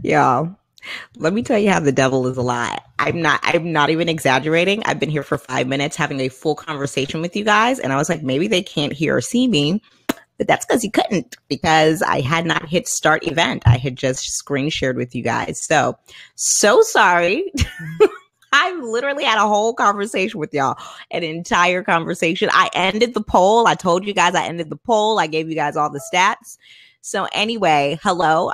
Y'all, let me tell you how the devil is a lie. I'm not even exaggerating. I've been here for 5 minutes having a full conversation with you guys. And I was like, maybe they can't hear or see me. But that's because you couldn't, because I had not hit start event. I had just screen shared with you guys. So sorry. I literally had a whole conversation with y'all, an entire conversation. I ended the poll. I told you guys I ended the poll. I gave you guys all the stats. So anyway, hello.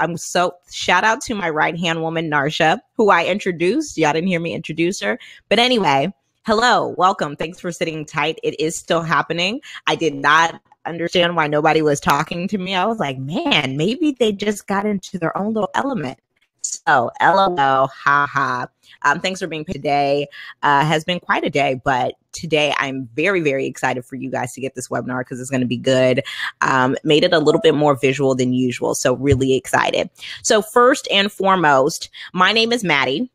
Shout out to my right-hand woman, Narsha, who I introduced. Y'all didn't hear me introduce her. But anyway, hello, welcome. Thanks for sitting tight. It is still happening. I did not understand why nobody was talking to me. I was like, man, maybe they just got into their own little element. So, LOL, haha. Thanks for being here today. Has been quite a day, but today I'm very, very excited for you guys to get this webinar because it's going to be good. Made it a little bit more visual than usual, so really excited. So first and foremost, my name is Mattie.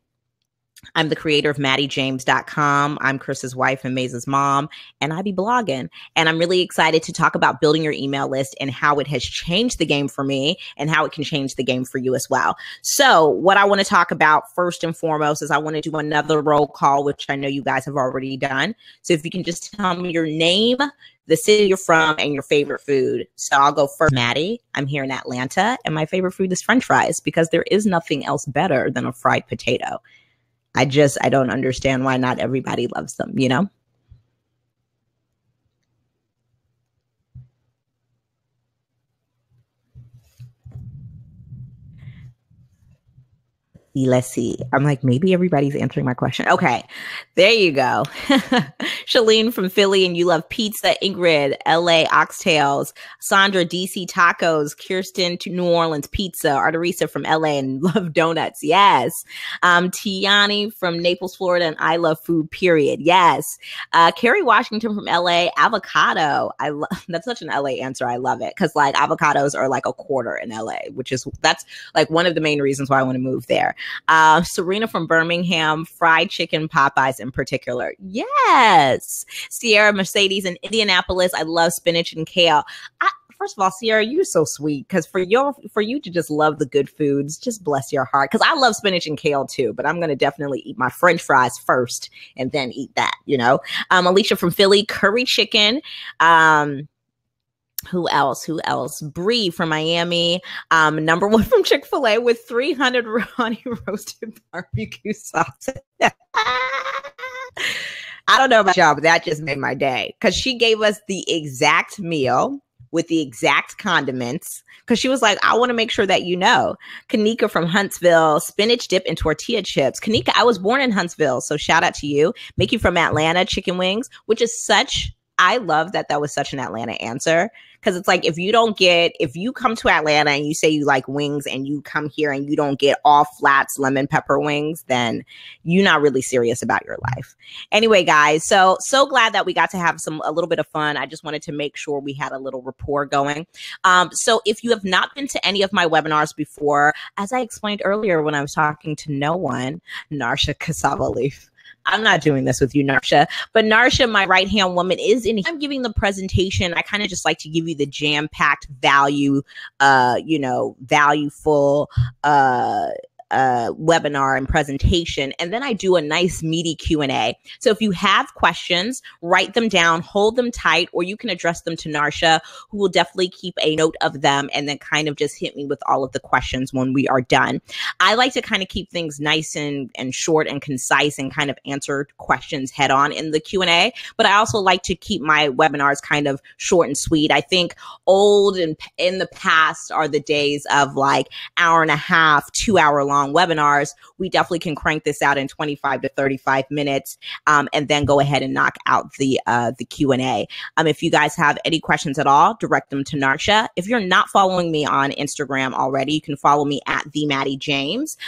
I'm the creator of MattieJames.com. I'm Chris's wife and Maze's mom, and I be blogging. And I'm really excited to talk about building your email list and how it has changed the game for me and how it can change the game for you as well. So what I want to talk about first and foremost is I want to do another roll call, which I know you guys have already done. So if you can just tell me your name, the city you're from, and your favorite food. So I'll go first. Mattie, I'm here in Atlanta, and my favorite food is French fries because there is nothing else better than a fried potato. I don't understand why not everybody loves them, you know? Let's see. I'm like, maybe everybody's answering my question. Okay, there you go. Shalene from Philly, and you love pizza. Ingrid, LA oxtails. Sandra, DC tacos. Kirsten to New Orleans pizza. Arterisa from LA and love donuts. Yes. Tiani from Naples, Florida, and I love food, period. Yes. Carrie Washington from LA, avocado. That's such an LA answer. I love it because like avocados are like a quarter in LA, that's like one of the main reasons why I want to move there. Serena from Birmingham, fried chicken, Popeyes in particular. Yes. Sierra Mercedes in Indianapolis. I love spinach and kale. First of all, Sierra, you're so sweet because for you to just love the good foods, just bless your heart. Because I love spinach and kale too, but I'm going to definitely eat my French fries first and then eat that, you know. Alicia from Philly, curry chicken. Who else? Bree from Miami. Number one from Chick-fil-A with 300 honey roasted barbecue sauce. I don't know about y'all, but that just made my day because she gave us the exact meal with the exact condiments because she was like, I want to make sure that you know. Kanika from Huntsville, spinach dip and tortilla chips. Kanika, I was born in Huntsville, so shout out to you. Mickey from Atlanta, chicken wings, which is I love that was such an Atlanta answer because it's like if you come to Atlanta and you say you like wings and you come here and you don't get all flats lemon pepper wings, then you're not really serious about your life. Anyway, guys, so glad that we got to have a little bit of fun. I just wanted to make sure we had a little rapport going. So if you have not been to any of my webinars before, as I explained earlier when I was talking to no one, Narsha Cassava Leaf. I'm not doing this with you, Narsha. But Narsha, my right-hand woman, is in. I'm giving the presentation. I kind of just like to give you the jam-packed value, valueful webinar and presentation, and then I do a nice meaty Q&A. So if you have questions, write them down, hold them tight, or you can address them to Narsha, who will definitely keep a note of them and then kind of just hit me with all of the questions when we are done. I like to kind of keep things nice and short and concise and kind of answer questions head on in the Q&A, but I also like to keep my webinars kind of short and sweet. I think old and in the past are the days of like hour and a half, 2 hour long webinars. We definitely can crank this out in 25 to 35 minutes and then go ahead and knock out the Q&A. If you guys have any questions at all, direct them to Narsha. If you're not following me on Instagram already, you can follow me at the Mattie James.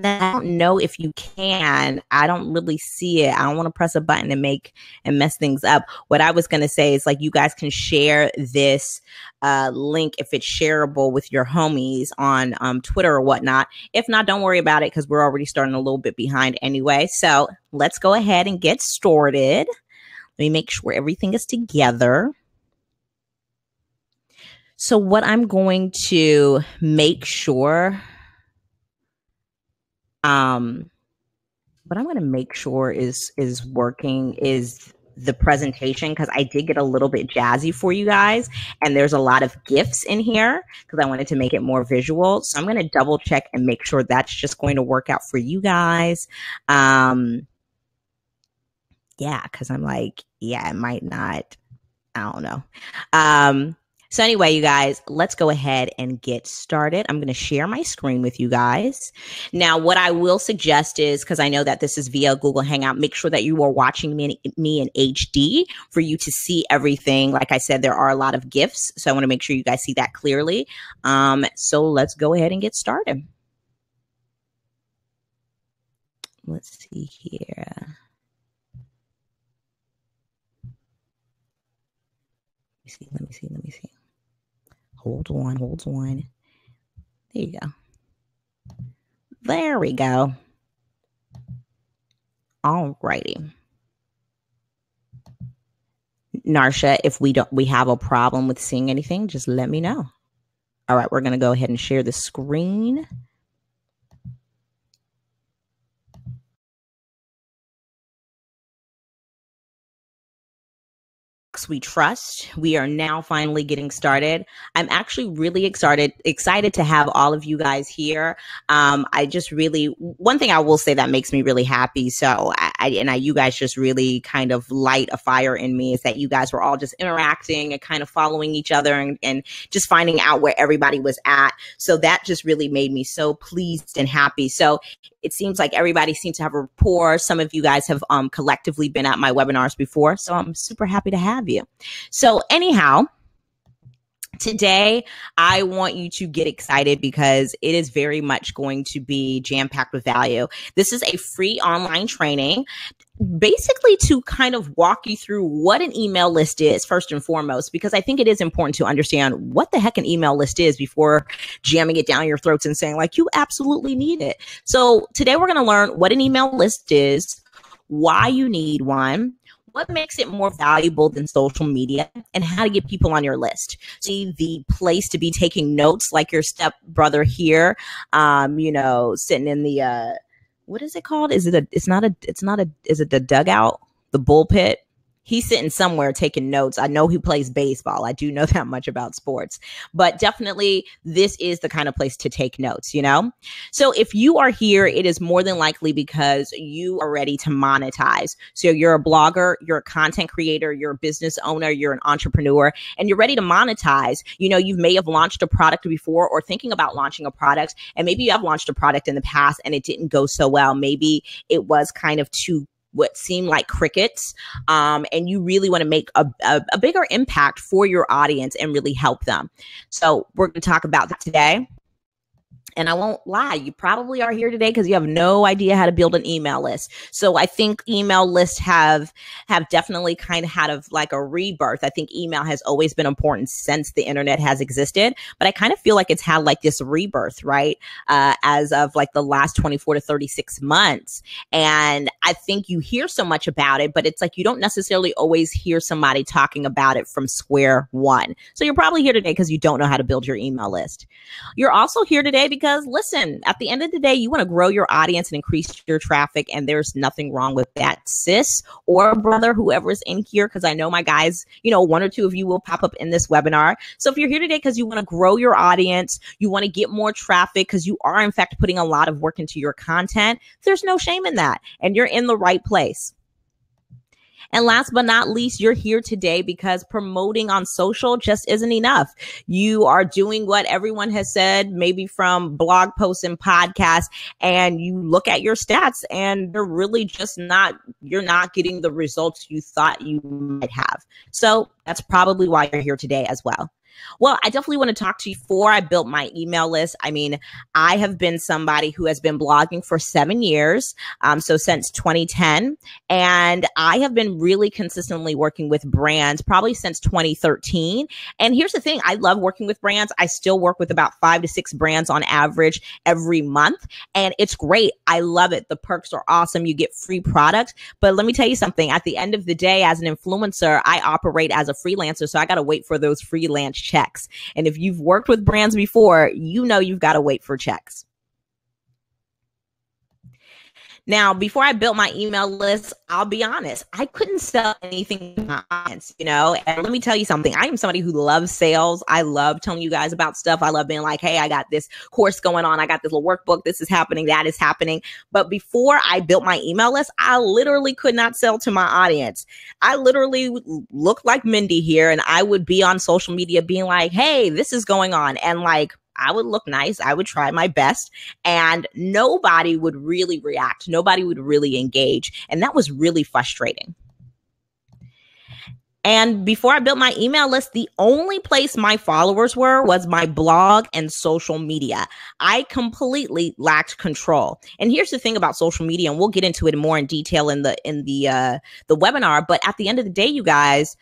I don't know if you can. I don't really see it. I don't want to press a button and mess things up. What I was going to say is like you guys can share this link if it's shareable with your homies on Twitter or whatnot. If not, don't worry about it because we're already starting a little bit behind anyway. So let's go ahead and get started. Let me make sure everything is together. So what I'm going to make sure What I'm going to make sure is working is the presentation, because I did get a little bit jazzy for you guys, and there's a lot of GIFs in here because I wanted to make it more visual. So I'm going to double check and make sure that's just going to work out for you guys. Yeah, because I'm like, yeah, it might not. I don't know. So anyway, you guys, let's go ahead and get started. I'm going to share my screen with you guys. Now, what I will suggest is, because I know that this is via Google Hangout, make sure that you are watching me in HD for you to see everything. Like I said, there are a lot of GIFs, so I want to make sure you guys see that clearly. So let's go ahead and get started. Let's see here. Let me see. Hold on. There you go. There we go. All righty. Narsha, if we have a problem with seeing anything, just let me know. All right, we're going to go ahead and share the screen. We trust. We are now finally getting started. I'm actually really excited to have all of you guys here. I just really, one thing I will say that makes me really happy. So you guys just really kind of light a fire in me, is that you guys were all just interacting and kind of following each other and just finding out where everybody was at. So that just really made me so pleased and happy. So it seems like everybody seems to have a rapport. Some of you guys have collectively been at my webinars before, so I'm super happy to have you. So anyhow, today I want you to get excited because it is very much going to be jam-packed with value. This is a free online training, basically to kind of walk you through what an email list is first and foremost, because I think it is important to understand what the heck an email list is before jamming it down your throats and saying like, you absolutely need it. So today we're going to learn what an email list is, why you need one, what makes it more valuable than social media, and how to get people on your list. See, the place to be taking notes, like your stepbrother here, sitting in the, what is it called? Is it the dugout, the bullpit? He's sitting somewhere taking notes. I know he plays baseball. I do know that much about sports, but definitely this is the kind of place to take notes, So if you are here, it is more than likely because you are ready to monetize. So you're a blogger, you're a content creator, you're a business owner, you're an entrepreneur, and you're ready to monetize. You may have launched a product before or thinking about launching a product, and maybe you have launched a product in the past and it didn't go so well. Maybe it was kind of too what seemed like crickets, and you really want to make a bigger impact for your audience and really help them. So we're going to talk about that today. And I won't lie, you probably are here today because you have no idea how to build an email list. So I think email lists have definitely kind of had like a rebirth. I think email has always been important since the internet has existed, but I kind of feel like it's had like this rebirth, right? As of like the last 24 to 36 months. And I think you hear so much about it, but it's like you don't necessarily always hear somebody talking about it from square one. So you're probably here today because you don't know how to build your email list. You're also here today because listen, at the end of the day, you want to grow your audience and increase your traffic, and there's nothing wrong with that, sis or brother, whoever's in here, because I know my guys, one or two of you will pop up in this webinar. So if you're here today because you want to grow your audience, you want to get more traffic because you are in fact putting a lot of work into your content, there's no shame in that, and you're in the right place. And last but not least, you're here today because promoting on social just isn't enough. You are doing what everyone has said, maybe from blog posts and podcasts, and you look at your stats and they're really just you're not getting the results you thought you might have. So that's probably why you're here today as well. Well, I definitely want to talk to you before I built my email list. I mean, I have been somebody who has been blogging for 7 years, so since 2010, and I have been really consistently working with brands probably since 2013. And here's the thing, I love working with brands. I still work with about 5 to 6 brands on average every month, and it's great. I love it. The perks are awesome. You get free products, but let me tell you something. At the end of the day, as an influencer, I operate as a freelancer, so I got to wait for those freelance checks. And if you've worked with brands before, you know you've got to wait for checks. Now, before I built my email list, I'll be honest, I couldn't sell anything to my audience, and let me tell you something. I am somebody who loves sales. I love telling you guys about stuff. I love being like, hey, I got this course going on. I got this little workbook. This is happening. That is happening. But before I built my email list, I literally could not sell to my audience. I literally looked like Mindy here, and I would be on social media being like, hey, this is going on. And like, I would look nice. I would try my best, and nobody would really react. Nobody would really engage. And that was really frustrating. And before I built my email list, the only place my followers were was my blog and social media. I completely lacked control. And here's the thing about social media, and we'll get into it more in detail in the webinar. But at the end of the day, you guys,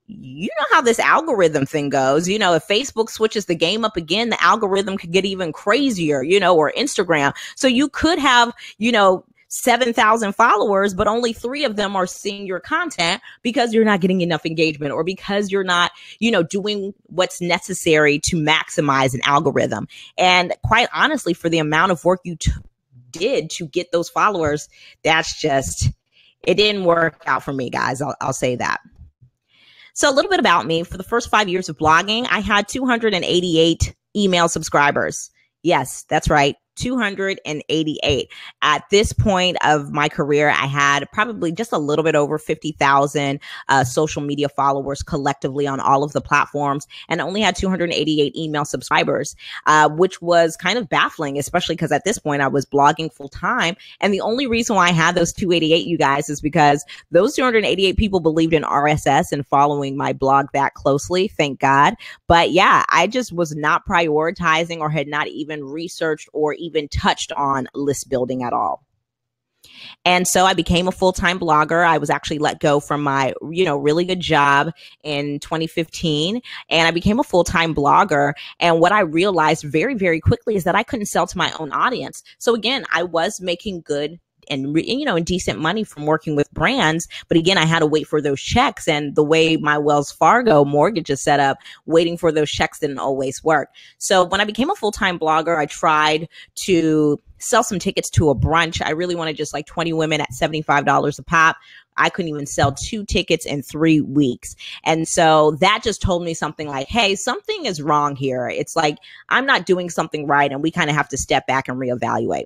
you know how this algorithm thing goes. If Facebook switches the game up again, the algorithm could get even crazier, or Instagram. So you could have, 7,000 followers, but only 3 of them are seeing your content because you're not getting enough engagement, or because you're not, doing what's necessary to maximize an algorithm. And quite honestly, for the amount of work you did to get those followers, it didn't work out for me, guys. I'll say that. So a little bit about me. For the first 5 years of blogging, I had 288 email subscribers. Yes, that's right. 288. At this point of my career, I had probably just a little bit over 50,000 social media followers collectively on all of the platforms, and only had 288 email subscribers, which was kind of baffling, especially because at this point I was blogging full time. And the only reason why I had those 288, you guys, is because those 288 people believed in RSS and following my blog that closely. Thank God. But yeah, I just was not prioritizing, or had not even researched or even touched on list building at all. And so I became a full-time blogger. I was actually let go from my, really good job in 2015, and I became a full-time blogger. And what I realized very, very quickly is that I couldn't sell to my own audience. So again, I was making good and decent money from working with brands. But again, I had to wait for those checks. And the way my Wells Fargo mortgage is set up, waiting for those checks didn't always work. So when I became a full-time blogger, I tried to sell some tickets to a brunch. I really wanted just like 20 women at $75 a pop. I couldn't even sell 2 tickets in 3 weeks. And so that just told me something like, hey, something is wrong here. It's like, I'm not doing something right. And we kind of have to step back and reevaluate.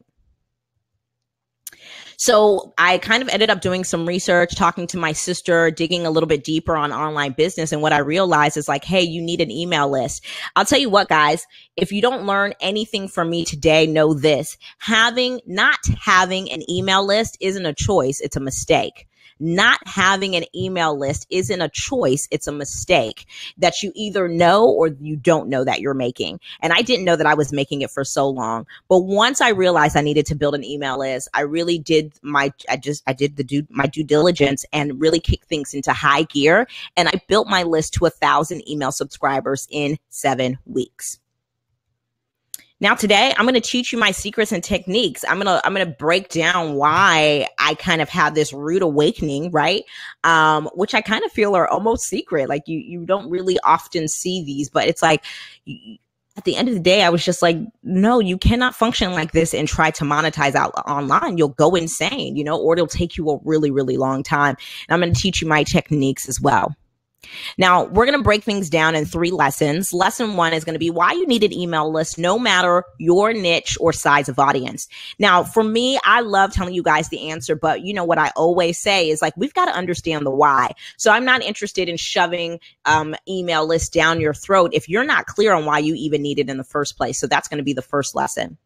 So I kind of ended up doing some research, talking to my sister, digging a little bit deeper on online business. And what I realized is like, hey, you need an email list. I'll tell you what, guys, if you don't learn anything from me today, know this: not having an email list isn't a choice. It's a mistake. Not having an email list isn't a choice. It's a mistake that you either know or you don't know that you're making. And I didn't know that I was making it for so long. But once I realized I needed to build an email list, I really did my due diligence and really kicked things into high gear. And I built my list to 1,000 email subscribers in 7 weeks. Now today, I'm going to teach you my secrets and techniques. I'm going to break down why I kind of have this rude awakening, right? Which I kind of feel are almost secret. Like you don't really often see these, but it's like, at the end of the day, I was just like, no, you cannot function like this and try to monetize out online. You'll go insane, or it'll take you a really, really long time. And I'm going to teach you my techniques as well. Now, we're going to break things down in 3 lessons. Lesson 1 is going to be why you need an email list, no matter your niche or size of audience. Now, for me, I love telling you guys the answer, but what I always say is like, we've got to understand the why. So I'm not interested in shoving email lists down your throat if you're not clear on why you even need it in the first place. So that's going to be the first lesson.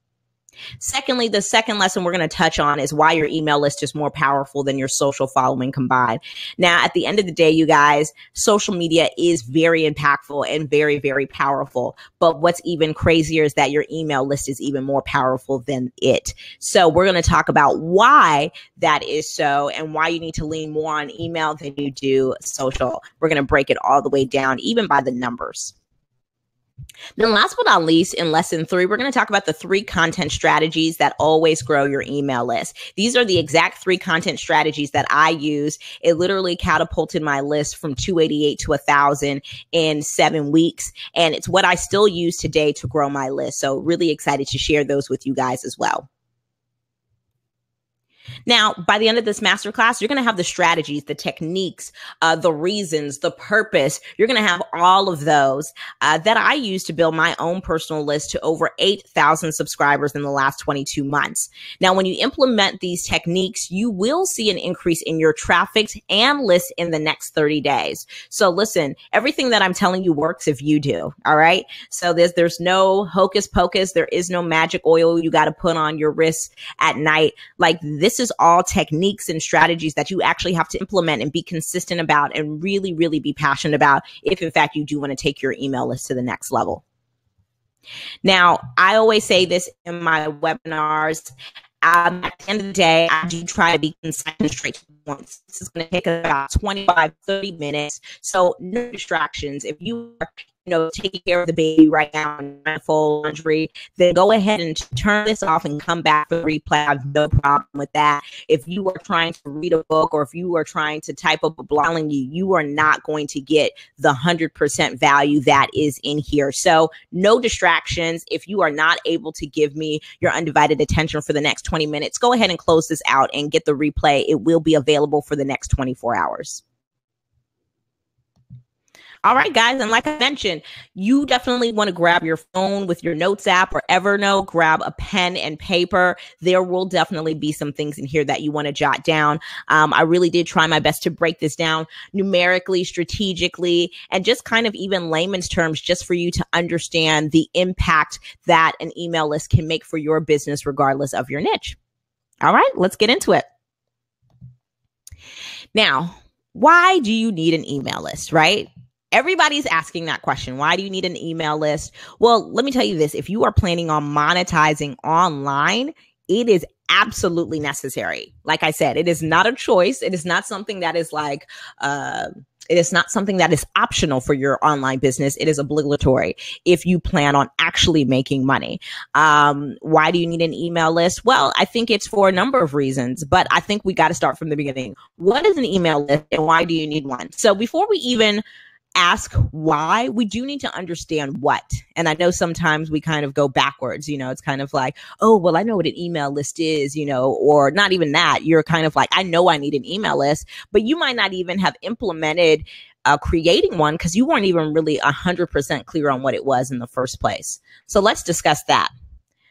Secondly, the second lesson we're going to touch on is why your email list is more powerful than your social following combined. Now, at the end of the day, you guys, social media is very impactful and very, very powerful. But what's even crazier is that your email list is even more powerful than it. So we're going to talk about why that is so and why you need to lean more on email than you do social. We're going to break it all the way down, even by the numbers. Then last but not least, in lesson 3, we're going to talk about the 3 content strategies that always grow your email list. These are the exact 3 content strategies that I use. It literally catapulted my list from 288 to 1,000 in 7 weeks. And it's what I still use today to grow my list. So really excited to share those with you guys as well. Now, by the end of this masterclass, you're going to have the strategies, the techniques, the reasons, the purpose. You're going to have all of those that I use to build my own personal list to over 8,000 subscribers in the last 22 months. Now, when you implement these techniques, you will see an increase in your traffic and lists in the next 30 days. So listen, everything that I'm telling you works if you do. All right. So there's no hocus pocus. There is no magic oil you got to put on your wrist at night. Like, this is all techniques and strategies that you actually have to implement and be consistent about and really, really be passionate about if in fact you do want to take your email list to the next level. Now, I always say this in my webinars. At the end of the day, I do try to be concise and straight to the point. This is going to take about 25, 30 minutes. So no distractions. If you are taking care of the baby right now and full laundry, then go ahead and turn this off and come back for the replay. I have no problem with that. If you are trying to read a book or if you are trying to type up a blog, you are not going to get the 100% value that is in here. So no distractions. If you are not able to give me your undivided attention for the next 20 minutes, go ahead and close this out and get the replay. It will be available for the next 24 hours. All right, guys. And like I mentioned, you definitely want to grab your phone with your notes app or Evernote, grab a pen and paper. There will definitely be some things in here that you want to jot down. I really did try my best to break this down numerically, strategically, and just kind of even layman's terms, just for you to understand the impact that an email list can make for your business, regardless of your niche. All right, let's get into it. Now, why do you need an email list, right? Everybody's asking that question. Why do you need an email list? Well, let me tell you this. If you are planning on monetizing online, it is absolutely necessary. Like I said, it is not a choice. It is not something that is like, it is not something that is optional for your online business. It is obligatory if you plan on actually making money. Why do you need an email list? Well, I think it's for a number of reasons, but I think we got to start from the beginning. What is an email list and why do you need one? So before we even ask why, we do need to understand what. And I know sometimes we kind of go backwards, it's kind of like, oh, well, I know what an email list is, or not even that. You're kind of like, I know I need an email list, but you might not even have implemented creating one because you weren't even really 100% clear on what it was in the first place. So let's discuss that.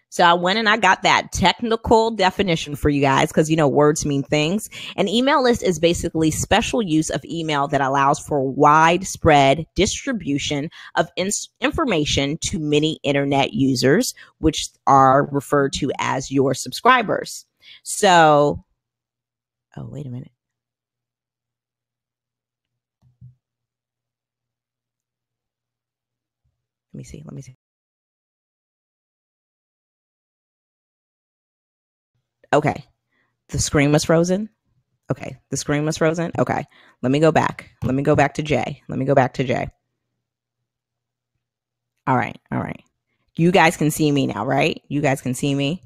So I went and I got that technical definition for you guys because, words mean things. An email list is basically special use of email that allows for widespread distribution of information to many internet users, which are referred to as your subscribers. So, oh, wait a minute. Let me see. Okay. The screen was frozen. Okay. The screen was frozen. Okay. Let me go back. Let me go back to Jay. All right. You guys can see me now, right? You guys can see me.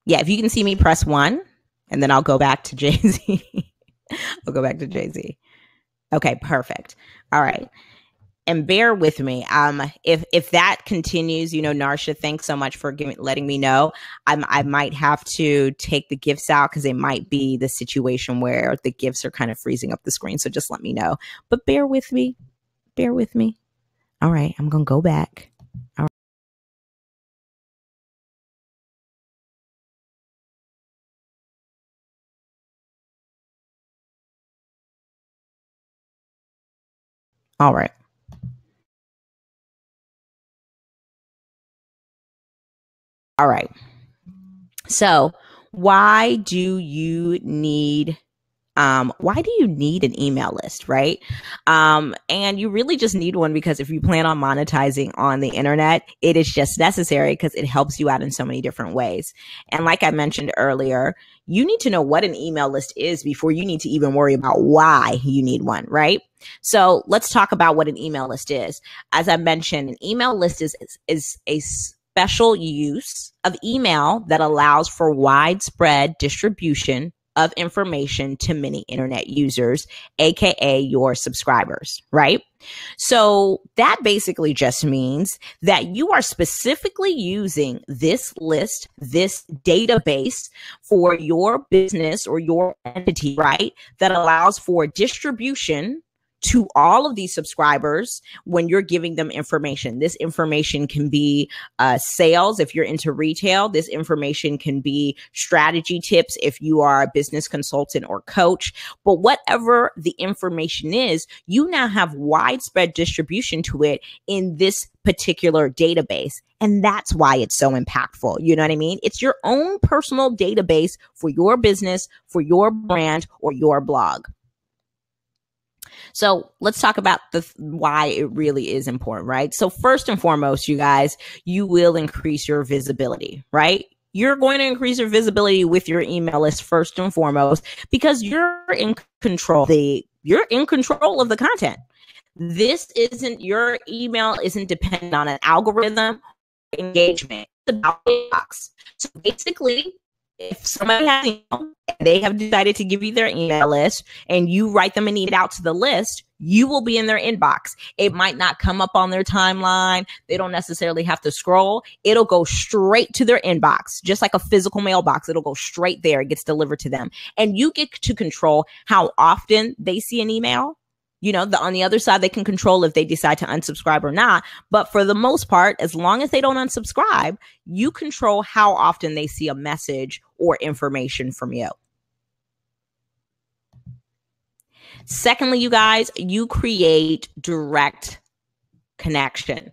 Yeah. If you can see me, press 1 and then I'll go back to Jay-Z. Okay. Perfect. All right. And bear with me. If that continues, Narsha, thanks so much for letting me know. I might have to take the GIFs out because it might be the situation where the GIFs are kind of freezing up the screen. So just let me know. But bear with me. All right, I'm gonna go back. All right. So why do you need an email list, right? And you really just need one because if you plan on monetizing on the internet, it is just necessary because it helps you out in so many different ways. And like I mentioned earlier, you need to know what an email list is before you need to even worry about why you need one, right? So let's talk about what an email list is. As I mentioned, an email list is a special use of email that allows for widespread distribution of information to many internet users, aka your subscribers, right? So that basically just means that you are specifically using this list, this database for your business or your entity, right? That allows for distribution to all of these subscribers when you're giving them information. This information can be sales if you're into retail. This information can be strategy tips if you are a business consultant or coach. But whatever the information is, you now have widespread distribution to it in this particular database. And that's why it's so impactful. You know what I mean? It's your own personal database for your business, for your brand, or your blog. So let's talk about why it really is important, right? So first and foremost, you guys, you will increase your visibility, right? You're going to increase your visibility with your email list first and foremost, because you're in control. You're in control of the content. Your email isn't dependent on an algorithm or engagement. It's about inbox. So basically, if somebody has an email and they have decided to give you their email list and you write them and email it out to the list, you will be in their inbox. It might not come up on their timeline. They don't necessarily have to scroll. It'll go straight to their inbox, just like a physical mailbox. It'll go straight there. It gets delivered to them. And you get to control how often they see an email. You know, on the other side, they can control if they decide to unsubscribe or not. But for the most part, as long as they don't unsubscribe, you control how often they see a message or information from you. Secondly, you guys, you create direct connection.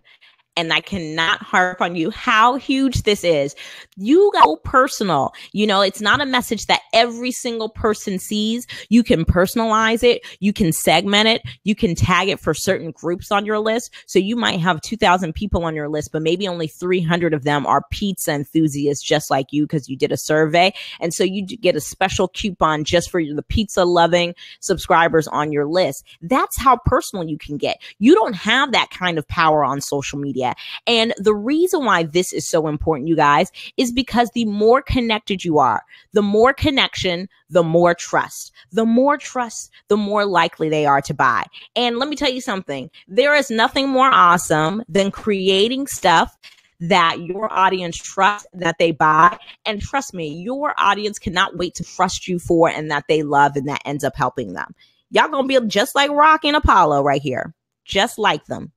And I cannot harp on you how huge this is. You go personal. You know, it's not a message that every single person sees. You can personalize it. You can segment it. You can tag it for certain groups on your list. So you might have 2,000 people on your list, but maybe only 300 of them are pizza enthusiasts just like you because you did a survey. And so you get a special coupon just for the pizza loving subscribers on your list. That's how personal you can get. You don't have that kind of power on social media. And the reason why this is so important, you guys, is because the more connected you are, the more connection, the more trust. The more trust, the more likely they are to buy. And let me tell you something. There is nothing more awesome than creating stuff that your audience trusts, that they buy. And trust me, your audience cannot wait to trust you for and that they love and that ends up helping them. Y'all gonna be just like Rock and Apollo right here. Just like them.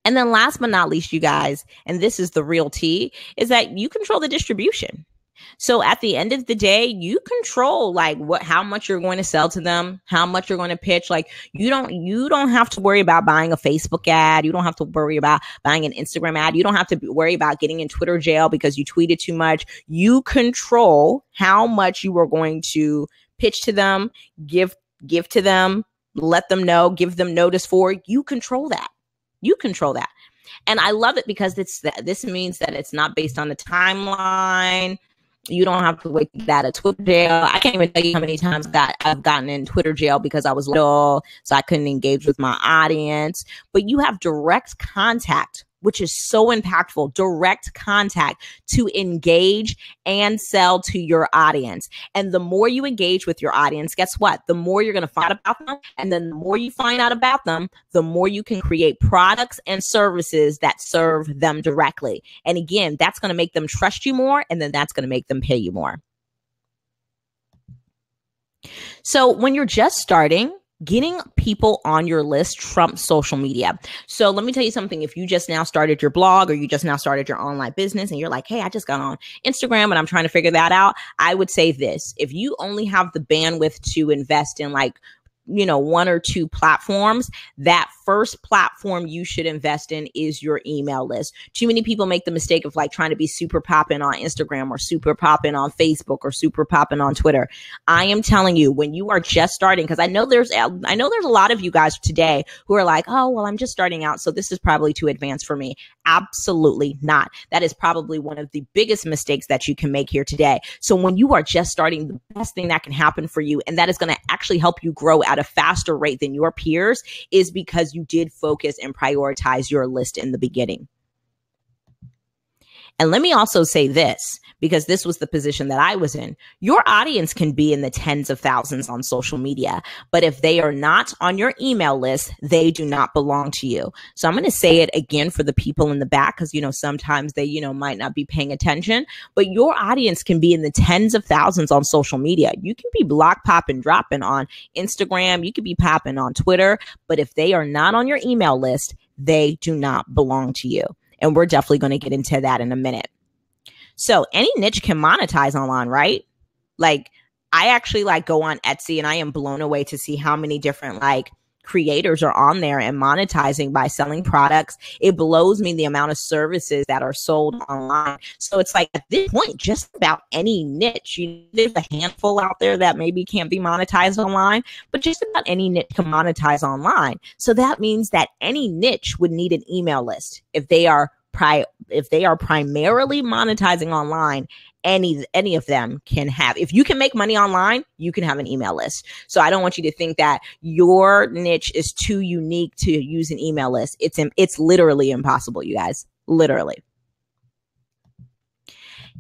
And then last but not least, you guys, and this is the real tea, is that you control the distribution. So at the end of the day, you control like how much you're going to sell to them, how much you're going to pitch. Like you don't have to worry about buying a Facebook ad. You don't have to worry about buying an Instagram ad. You don't have to worry about getting in Twitter jail because you tweeted too much. You control how much you are going to pitch to them, give to them, let them know, give them notice for. You control that. You control that. And I love it because this means that it's not based on a timeline. You don't have to wait that at Twitter jail. I can't even tell you how many times I've gotten in Twitter jail because I was little, so I couldn't engage with my audience. But you have direct contact, which is so impactful, direct contact to engage and sell to your audience. And the more you engage with your audience, guess what? The more you're going to find out about them. And then the more you find out about them, the more you can create products and services that serve them directly. And again, that's going to make them trust you more. And then that's going to make them pay you more. So when you're just starting, getting people on your list trumps social media. So let me tell you something. If you just now started your blog or you just now started your online business and you're like, hey, I just got on Instagram and I'm trying to figure that out, I would say this. If you only have the bandwidth to invest in like, one or two platforms, that first platform you should invest in is your email list. Too many people make the mistake of like trying to be super poppin' on Instagram or super poppin' on Facebook or super poppin' on Twitter. I am telling you, when you are just starting, because I know there's a lot of you guys today who are like, oh, well, I'm just starting out, so this is probably too advanced for me. Absolutely not. That is probably one of the biggest mistakes that you can make here today. So when you are just starting, the best thing that can happen for you, and that is going to actually help you grow at a faster rate than your peers, is because you did focus and prioritize your list in the beginning. And let me also say this, because this was the position that I was in. Your audience can be in the tens of thousands on social media, but if they are not on your email list, they do not belong to you. So I'm going to say it again for the people in the back, because, sometimes they, might not be paying attention, but your audience can be in the tens of thousands on social media. You can be block popping, dropping on Instagram. You could be popping on Twitter, but if they are not on your email list, they do not belong to you. And we're definitely going to get into that in a minute. So any niche can monetize online, right? Like, I actually go on Etsy, and I am blown away to see how many different creators are on there and monetizing by selling products. It blows me the amount of services that are sold online. So it's at this point, just about any niche, there's a handful out there that maybe can't be monetized online, but just about any niche can monetize online. So that means that any niche would need an email list. If they are primarily monetizing online, any of them can have. If you can make money online, you can have an email list. So I don't want you to think that your niche is too unique to use an email list. It's literally impossible, you guys. Literally.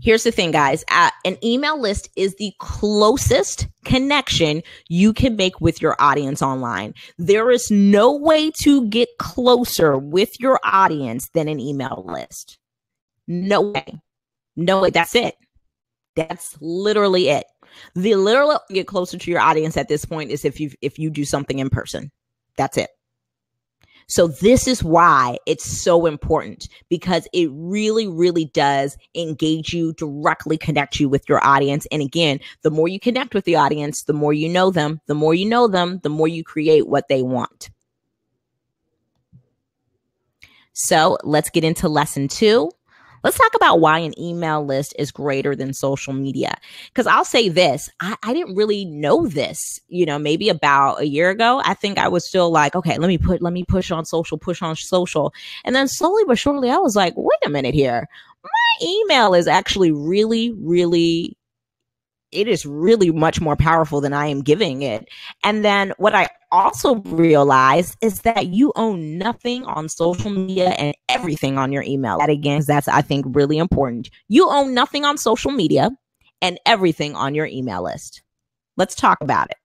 Here's the thing, guys. An email list is the closest connection you can make with your audience online. There is no way to get closer with your audience than an email list. No way. No way. That's it. That's literally it. The literal get closer to your audience at this point is if you do something in person. That's it. So this is why it's so important, because it really, really does engage you, directly connect you with your audience. And again, the more you connect with the audience, the more you know them, the more you create what they want. So let's get into lesson 2. Let's talk about why an email list is greater than social media. Because I'll say this, I didn't really know this, maybe about a year ago. I think I was still okay, let me push on social. And then slowly but surely, I was like, wait a minute here. My email is actually really, it is really much more powerful than I am giving it. And then what I also realized is that you own nothing on social media and everything on your email. That again, that's, I think, really important. You own nothing on social media and everything on your email list. Let's talk about it.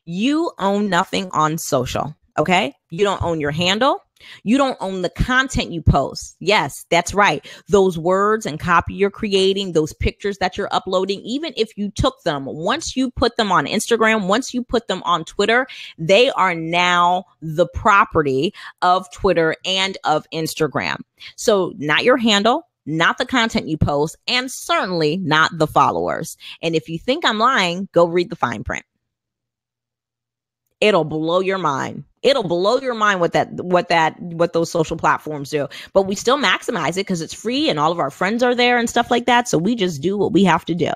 You own nothing on social, okay? You don't own your handle. You don't own the content you post. Yes, that's right. Those words and copy you're creating, those pictures that you're uploading, even if you took them, once you put them on Instagram, once you put them on Twitter, they are now the property of Twitter and of Instagram. So not your handle, not the content you post, and certainly not the followers. And if you think I'm lying, go read the fine print. It'll blow your mind. It'll blow your mind what those social platforms do. But we still maximize it because it's free and all of our friends are there and stuff like that. So we just do what we have to do.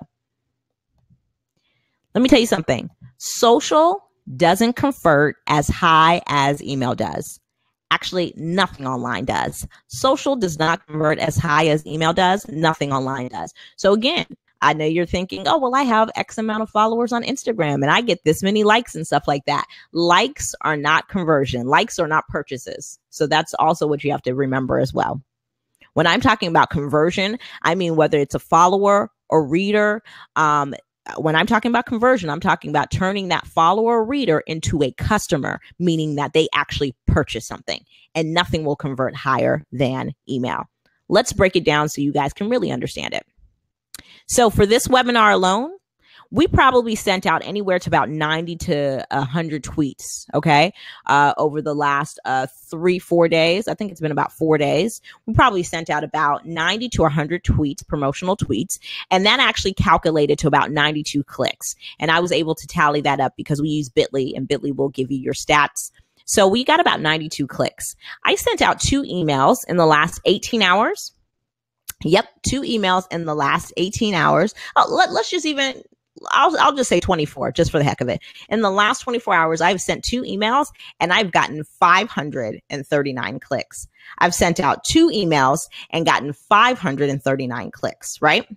Let me tell you something. Social doesn't convert as high as email does. Actually, nothing online does. Social does not convert as high as email does. Nothing online does. So again, I know you're thinking, oh, well, I have X amount of followers on Instagram and I get this many likes and stuff like that. Likes are not conversion. Likes are not purchases. So that's also what you have to remember as well. When I'm talking about conversion, I mean whether it's a follower or reader. When I'm talking about conversion, I'm talking about turning that follower or reader into a customer, meaning that they actually purchase something, and nothing will convert higher than email. Let's break it down so you guys can really understand it. So for this webinar alone, we probably sent out anywhere to about 90 to 100 tweets, okay, over the last 3-4 days. I think it's been about 4 days. We probably sent out about 90 to 100 tweets, promotional tweets, and that actually calculated to about 92 clicks. And I was able to tally that up because we use Bitly, and Bitly will give you your stats. So we got about 92 clicks. I sent out 2 emails in the last 18 hours. Yep, 2 emails in the last 18 hours. Let's just even, I'll just say 24, just for the heck of it. In the last 24 hours, I've sent 2 emails and I've gotten 539 clicks. I've sent out 2 emails and gotten 539 clicks, right?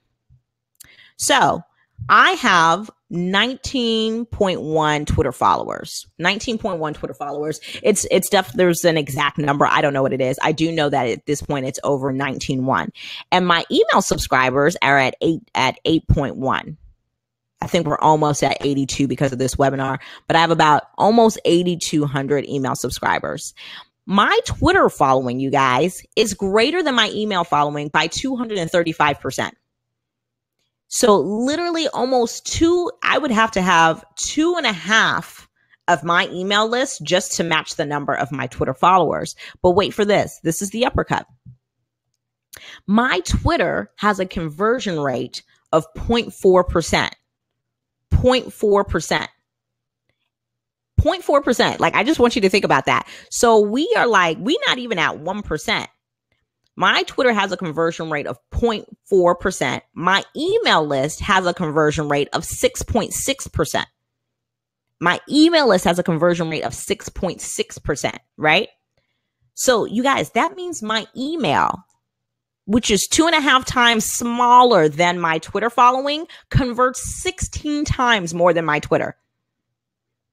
So I have 19.1 Twitter followers. 19.1 Twitter followers. It's there's an exact number. I don't know what it is. I do know that at this point it's over 19.1. And my email subscribers are at 8.1. I think we're almost at 82 because of this webinar, but I have about almost 8,200 email subscribers. My Twitter following, you guys, is greater than my email following by 235%. So literally almost I would have to have 2.5 of my email list just to match the number of my Twitter followers. But wait for this. This is the uppercut. My Twitter has a conversion rate of 0.4%. 0.4%. 0.4%. Like, I just want you to think about that. So we're not even at 1%. My Twitter has a conversion rate of 0.4%. My email list has a conversion rate of 6.6%. My email list has a conversion rate of 6.6%, right? So you guys, that means my email, which is 2.5 times smaller than my Twitter following, converts 16 times more than my Twitter.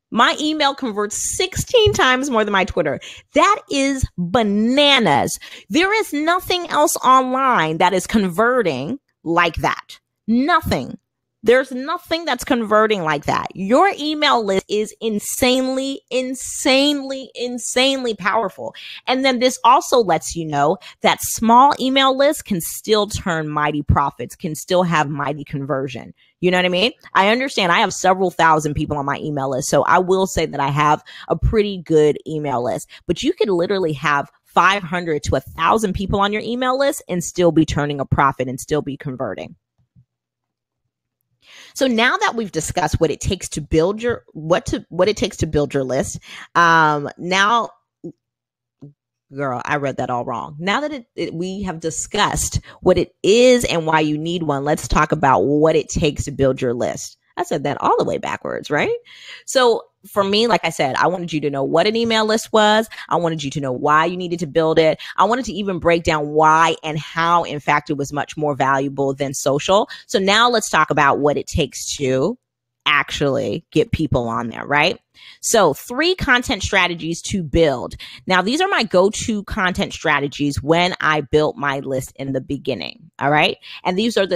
My email converts 16 times more than my Twitter. That is bananas. There is nothing else online that is converting like that. Nothing. There's nothing that's converting like that. Your email list is insanely powerful. And then this also lets you know that small email lists can still turn mighty profits, can still have mighty conversion. You know what I mean? I understand I have several thousand people on my email list, so I will say that I have a pretty good email list, but you could literally have 500 to 1,000 people on your email list and still be turning a profit and still be converting. So now that we've discussed what it takes to build your what it takes to build your list, now, girl, I read that all wrong. Now that we have discussed what it is and why you need one, let's talk about what it takes to build your list. I said that all the way backwards, right? So for me, like I said, I wanted you to know what an email list was. I wanted you to know why you needed to build it. I wanted to even break down why and how, in fact, it was much more valuable than social. So now let's talk about what it takes to actually get people on there, right? So 3 content strategies to build. Now, these are my go-to content strategies when I built my list in the beginning. All right. And these are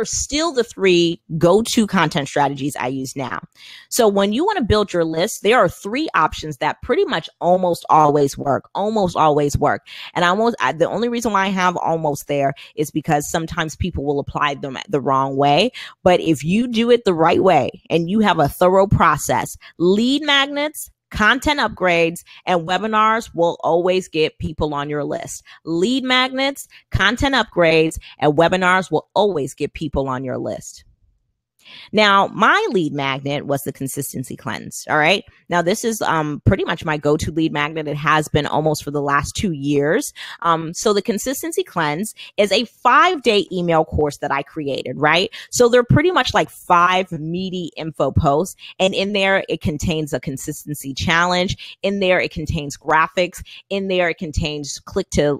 still the 3 go-to content strategies I use now. So when you want to build your list, there are 3 options that pretty much almost always work. And the only reason why I have almost there is because sometimes people will apply them the wrong way. But if you do it the right way and you have a thorough process, lead magnets, content upgrades, and webinars will always get people on your list. Lead magnets, content upgrades, and webinars will always get people on your list. Now, my lead magnet was the consistency cleanse. All right. Now, this is pretty much my go-to lead magnet. It has been almost for the last 2 years. So the consistency cleanse is a 5-day email course that I created, right? So they're pretty much like 5 meaty info posts. And in there, it contains a consistency challenge. In there, it contains graphics. In there, it contains click to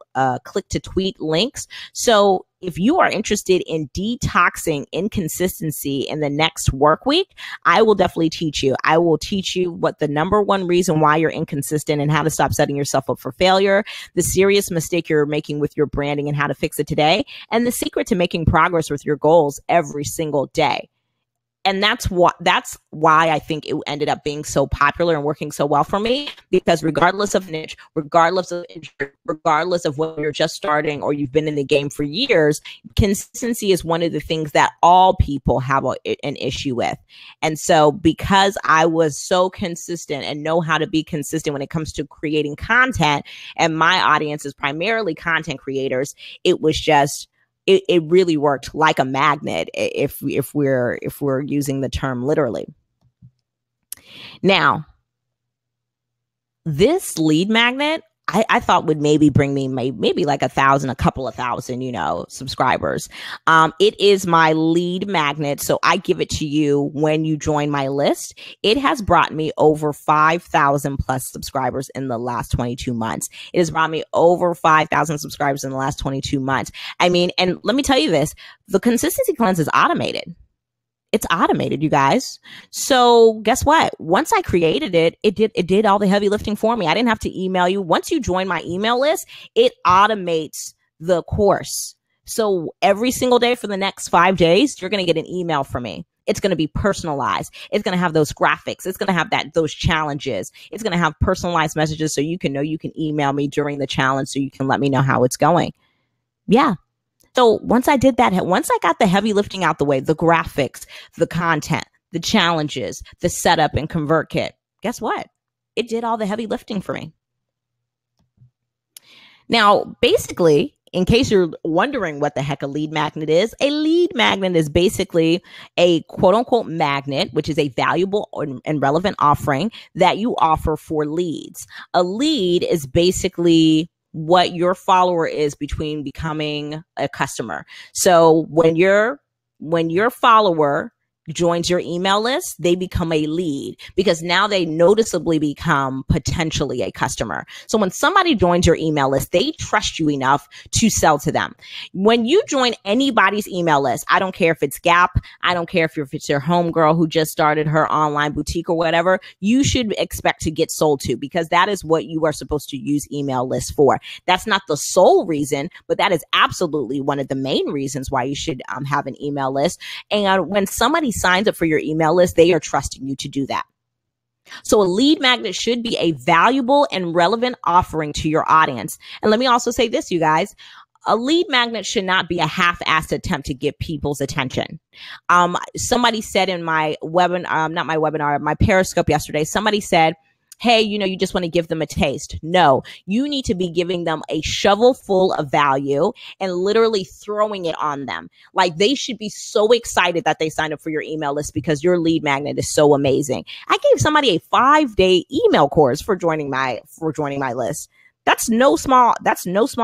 tweet links. So if you are interested in detoxing inconsistency in the next work week, I will definitely teach you. I will teach you what the number one reason why you're inconsistent and how to stop setting yourself up for failure, the serious mistake you're making with your branding and how to fix it today, and the secret to making progress with your goals every single day. And that's why I think it ended up being so popular and working so well for me, because regardless of niche, regardless of whether you're just starting or you've been in the game for years, consistency is one of the things that all people have an issue with. And so because I was so consistent and know how to be consistent when it comes to creating content, and my audience is primarily content creators, it was just, it really worked like a magnet if we're using the term literally. Now, this lead magnet, I thought would maybe bring me maybe like a couple of thousand, subscribers. It is my lead magnet. So I give it to you when you join my list. It has brought me over 5,000 plus subscribers in the last 22 months. It has brought me over 5,000 subscribers in the last 22 months. I mean, and let me tell you this, the consistency cleanse is automated. It's automated, you guys. So guess what? Once I created it, it did all the heavy lifting for me. I didn't have to email you. Once you join my email list, it automates the course. So every single day for the next 5 days, you're going to get an email from me. It's going to be personalized. It's going to have those graphics. It's going to have those challenges. It's going to have personalized messages so you can know you can email me during the challenge so you can let me know how it's going. Yeah. So once I did that, once I got the heavy lifting out the way, the graphics, the content, the challenges, the setup and ConvertKit, guess what? It did all the heavy lifting for me. Now, basically, in case you're wondering what the heck a lead magnet is, a lead magnet is basically a quote unquote magnet, which is a valuable and relevant offering that you offer for leads. A lead is basically what your follower is between becoming a customer. So when your follower joins your email list, they become a lead because now they noticeably become potentially a customer. So when somebody joins your email list, they trust you enough to sell to them. When you join anybody's email list, I don't care if it's Gap, I don't care if it's your homegirl who just started her online boutique or whatever, you should expect to get sold to because that is what you are supposed to use email lists for. That's not the sole reason, but that is absolutely one of the main reasons why you should have an email list. And when somebody signs up for your email list, they are trusting you to do that. So a lead magnet should be a valuable and relevant offering to your audience. And let me also say this, you guys, a lead magnet should not be a half-assed attempt to get people's attention. Somebody said in my webinar, my Periscope yesterday, somebody said, hey, you just want to give them a taste. No, you need to be giving them a shovel full of value and literally throwing it on them. Like they should be so excited that they signed up for your email list because your lead magnet is so amazing. I gave somebody a 5-day email course for joining my list. That's no small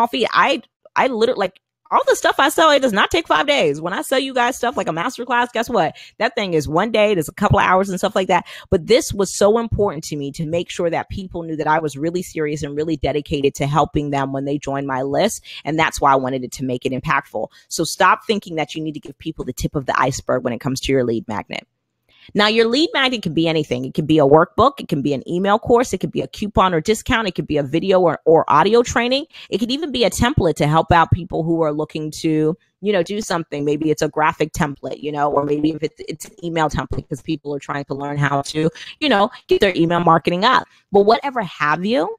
feat. I literally all the stuff I sell, it does not take 5 days. When I sell you guys stuff like a masterclass, guess what? That thing is 1 day. There's a couple of hours and stuff like that. But this was so important to me to make sure that people knew that I was really serious and really dedicated to helping them when they joined my list. And that's why I wanted it to make it impactful. So stop thinking that you need to give people the tip of the iceberg when it comes to your lead magnet. Now, your lead magnet can be anything. It can be a workbook. It can be an email course. It could be a coupon or discount. It could be a video or audio training. It could even be a template to help out people who are looking to, do something. Maybe it's a graphic template, or maybe if it's an email template because people are trying to learn how to, get their email marketing up. But whatever have you,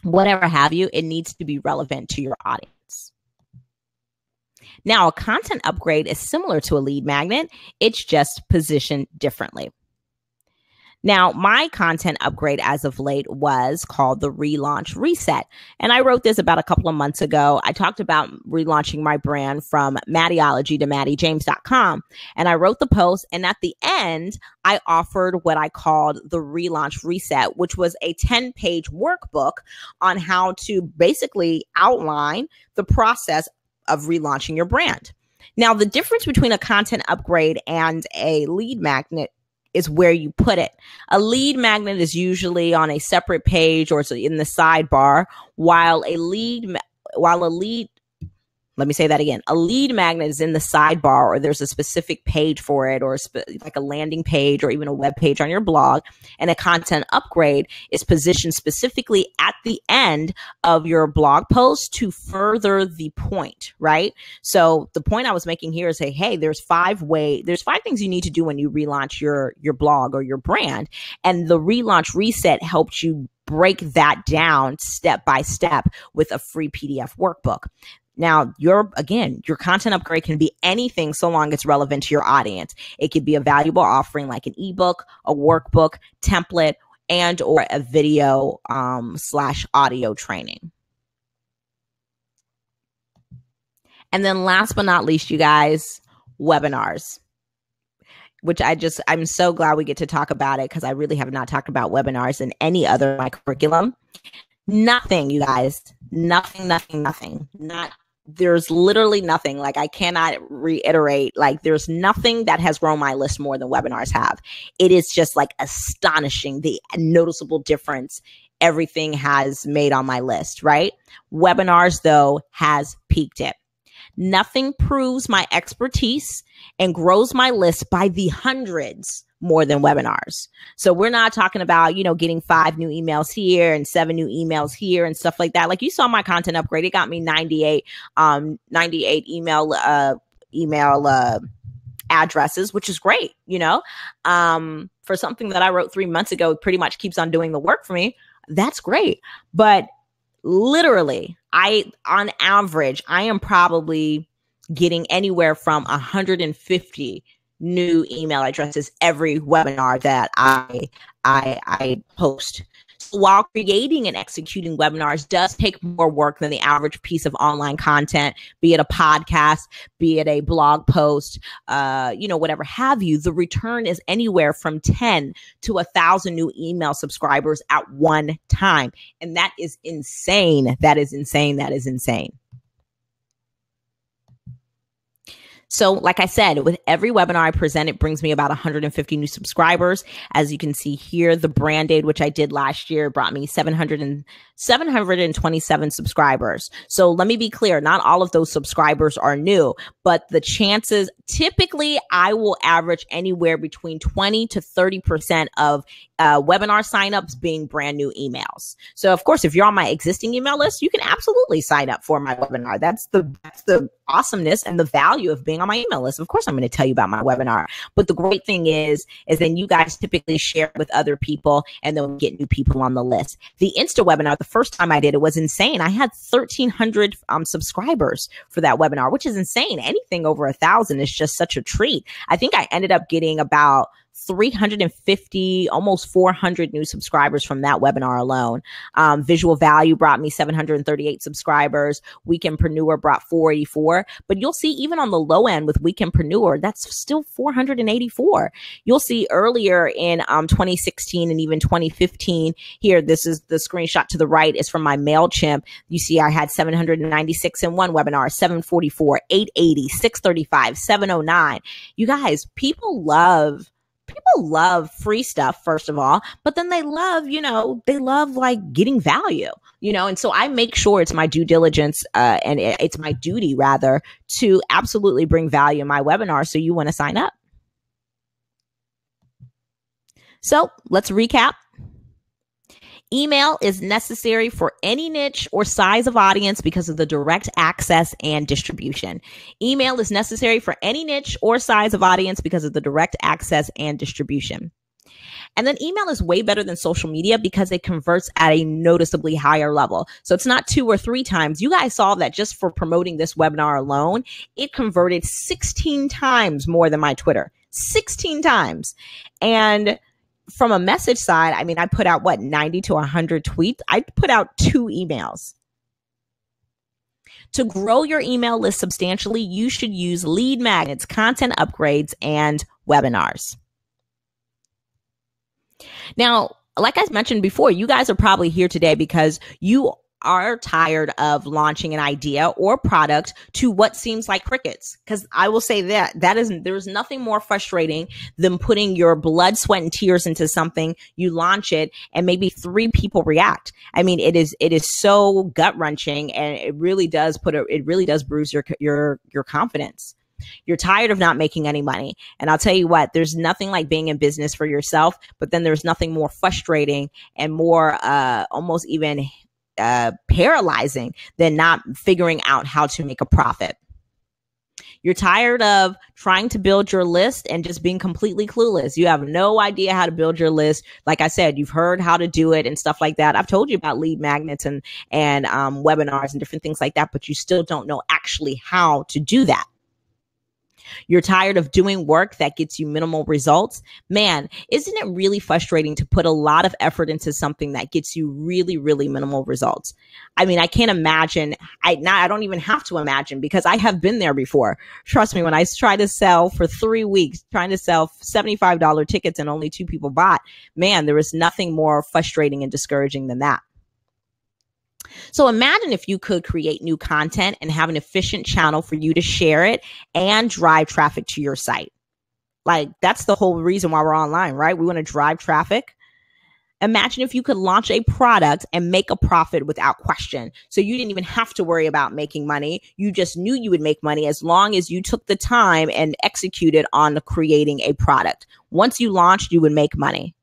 it needs to be relevant to your audience. Now, a content upgrade is similar to a lead magnet. It's just positioned differently. Now, my content upgrade as of late was called the Relaunch Reset. And I wrote this about a couple of months ago. I talked about relaunching my brand from Mattieology to MattieJames.com. And I wrote the post. And at the end, I offered what I called the Relaunch Reset, which was a 10-page workbook on how to basically outline the process of relaunching your brand. Now, the difference between a content upgrade and a lead magnet is where you put it. A lead magnet is usually on a separate page or it's in the sidebar, while a lead let me say that again. A lead magnet is in the sidebar or there's a specific page for it or like a landing page or even a web page on your blog. And a content upgrade is positioned specifically at the end of your blog post to further the point, right? So the point I was making here is say, hey, there's 5 things you need to do when you relaunch your blog or your brand. And the Relaunch Reset helps you break that down step by step with a free PDF workbook. Now, your content upgrade can be anything so long it's relevant to your audience. It could be a valuable offering like an ebook, a workbook, template, and or a video / audio training. And then last but not least, you guys, webinars, which I'm so glad we get to talk about it because I really have not talked about webinars in any other of my curriculum. Nothing, you guys, nothing. There's literally nothing. Like I cannot reiterate, like there's nothing that has grown my list more than webinars have. It is just like astonishing, the noticeable difference everything has made on my list, right? Webinars though has peaked it. Nothing proves my expertise and grows my list by the hundreds more than webinars. So we're not talking about, getting 5 new emails here and 7 new emails here and stuff like that. Like you saw my content upgrade. It got me 98 email addresses, which is great. For something that I wrote 3 months ago, it pretty much keeps on doing the work for me. That's great. But literally, on average, I am probably getting anywhere from 150 new email addresses every webinar that I post. So while creating and executing webinars does take more work than the average piece of online content, be it a podcast, be it a blog post, whatever have you, the return is anywhere from 10 to 1,000 new email subscribers at one time. And that is insane. That is insane. That is insane. So like I said, with every webinar I present, it brings me about 150 new subscribers. As you can see here, the brand aid, which I did last year, brought me 727 subscribers. So let me be clear, not all of those subscribers are new, but the chances, typically I will average anywhere between 20 to 30% of webinar signups being brand new emails. So of course, if you're on my existing email list, you can absolutely sign up for my webinar. That's the awesomeness and the value of being on my email list. Of course, I'm going to tell you about my webinar. But the great thing is then you guys typically share it with other people and then we get new people on the list. The Insta webinar, the first time I did it was insane. I had 1,300 subscribers for that webinar, which is insane. Anything over 1,000 is just such a treat. I think I ended up getting about 350, almost 400 new subscribers from that webinar alone. Visual Value brought me 738 subscribers. Weekendpreneur brought 484. But you'll see even on the low end with Weekendpreneur, that's still 484. You'll see earlier in 2016 and even 2015 here, this is the screenshot to the right is from my MailChimp. You see I had 796 in one webinar, 744, 880, 635, 709. You guys, people love free stuff, first of all, but then they love like getting value, and so I make sure it's my due diligence and it's my duty rather to absolutely bring value in my webinar. So you want to sign up. So let's recap. Email is necessary for any niche or size of audience because of the direct access and distribution. Email is necessary for any niche or size of audience because of the direct access and distribution. And then email is way better than social media because it converts at a noticeably higher level. So it's not 2 or 3 times. You guys saw that just for promoting this webinar alone, it converted 16 times more than my Twitter. 16 times. And from a message side, I mean, I put out 90 to 100 tweets. I put out 2 emails. To grow your email list substantially, you should use lead magnets, content upgrades, and webinars. Now, like I mentioned before, you guys are probably here today because you are tired of launching an idea or product to what seems like crickets. Because I will say there's nothing more frustrating than putting your blood, sweat, and tears into something. You launch it and maybe 3 people react. I mean, it is so gut wrenching, and it really does bruise your confidence. You're tired of not making any money. And I'll tell you what, there's nothing like being in business for yourself, but then there's nothing more frustrating and more almost even paralyzing than not figuring out how to make a profit. You're tired of trying to build your list and just being completely clueless. You have no idea how to build your list. Like I said, you've heard how to do it and stuff like that. I've told you about lead magnets and webinars and different things like that, but you still don't know actually how to do that. You're tired of doing work that gets you minimal results. Man, isn't it really frustrating to put a lot of effort into something that gets you really, really minimal results? I mean, I can't imagine. I don't even have to imagine because I have been there before. Trust me, when I tried to sell for 3 weeks, trying to sell $75 tickets and only 2 people bought, man, there was nothing more frustrating and discouraging than that. So imagine if you could create new content and have an efficient channel for you to share it and drive traffic to your site. Like, that's the whole reason why we're online, right? We want to drive traffic. Imagine if you could launch a product and make a profit without question. So you didn't even have to worry about making money. You just knew you would make money as long as you took the time and executed on creating a product. Once you launched, you would make money.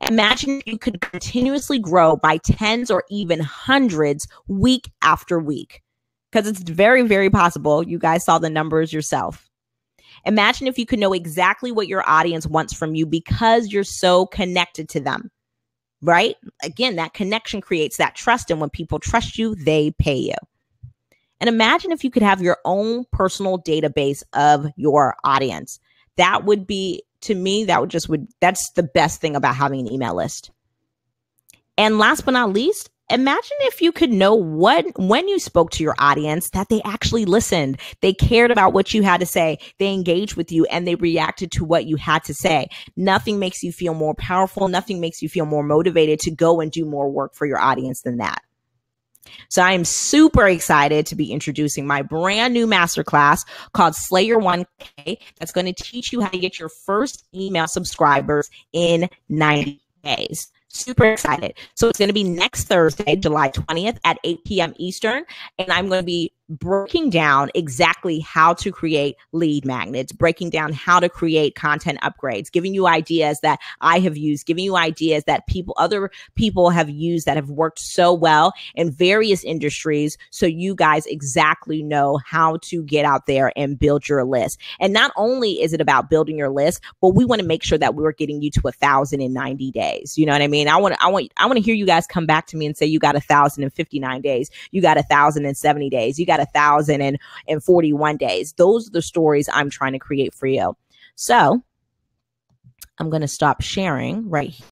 Imagine if you could continuously grow by tens or even hundreds week after week, because it's very, very possible. You guys saw the numbers yourself. Imagine if you could know exactly what your audience wants from you because you're so connected to them. Right? Again, that connection creates that trust. And when people trust you, they pay you. And imagine if you could have your own personal database of your audience. That would be, to me, that's the best thing about having an email list. And last but not least, imagine if you could know when you spoke to your audience that they actually listened, they cared about what you had to say, they engaged with you, and they reacted to what you had to say. Nothing makes you feel more powerful. Nothing makes you feel more motivated to go and do more work for your audience than that. So I am super excited to be introducing my brand new masterclass called Slay Your 1K. That's going to teach you how to get your first email subscribers in 90 days. Super excited. So it's going to be next Thursday, July 20th at 8 p.m. Eastern. And I'm going to be breaking down exactly how to create lead magnets, breaking down how to create content upgrades, giving you ideas that I have used, giving you ideas that other people have used that have worked so well in various industries. So you guys exactly know how to get out there and build your list. And not only is it about building your list, but we want to make sure that we're getting you to 1,000 in 90 days. You know what I mean? I want to hear you guys come back to me and say you got 1,000 in 59 days. You got 1,000 in 70 days. You got 1,000 in 41 days. Those are the stories I'm trying to create for you. So I'm going to stop sharing right here.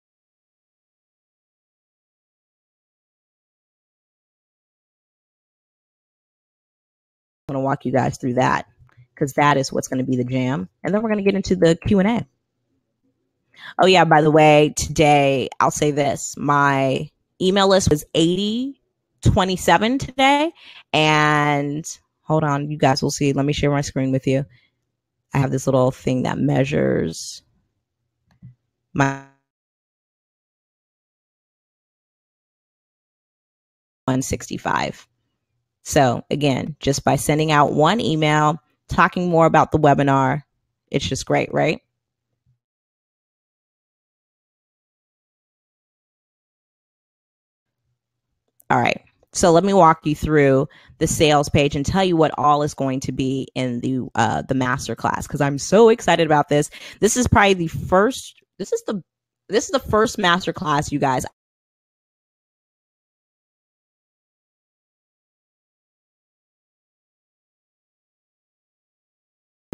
I'm going to walk you guys through that because that is what's going to be the jam. And then we're going to get into the Q&A. Oh yeah, by the way, today I'll say this. My email list was 8027 today. And hold on, you guys will see. Let me share my screen with you. I have this little thing that measures my 165. So again, just by sending out one email, talking more about the webinar, it's just great, right? All right. So let me walk you through the sales page and tell you what all is going to be in the masterclass, because I'm so excited about this. This is probably the first. This is the first masterclass, you guys.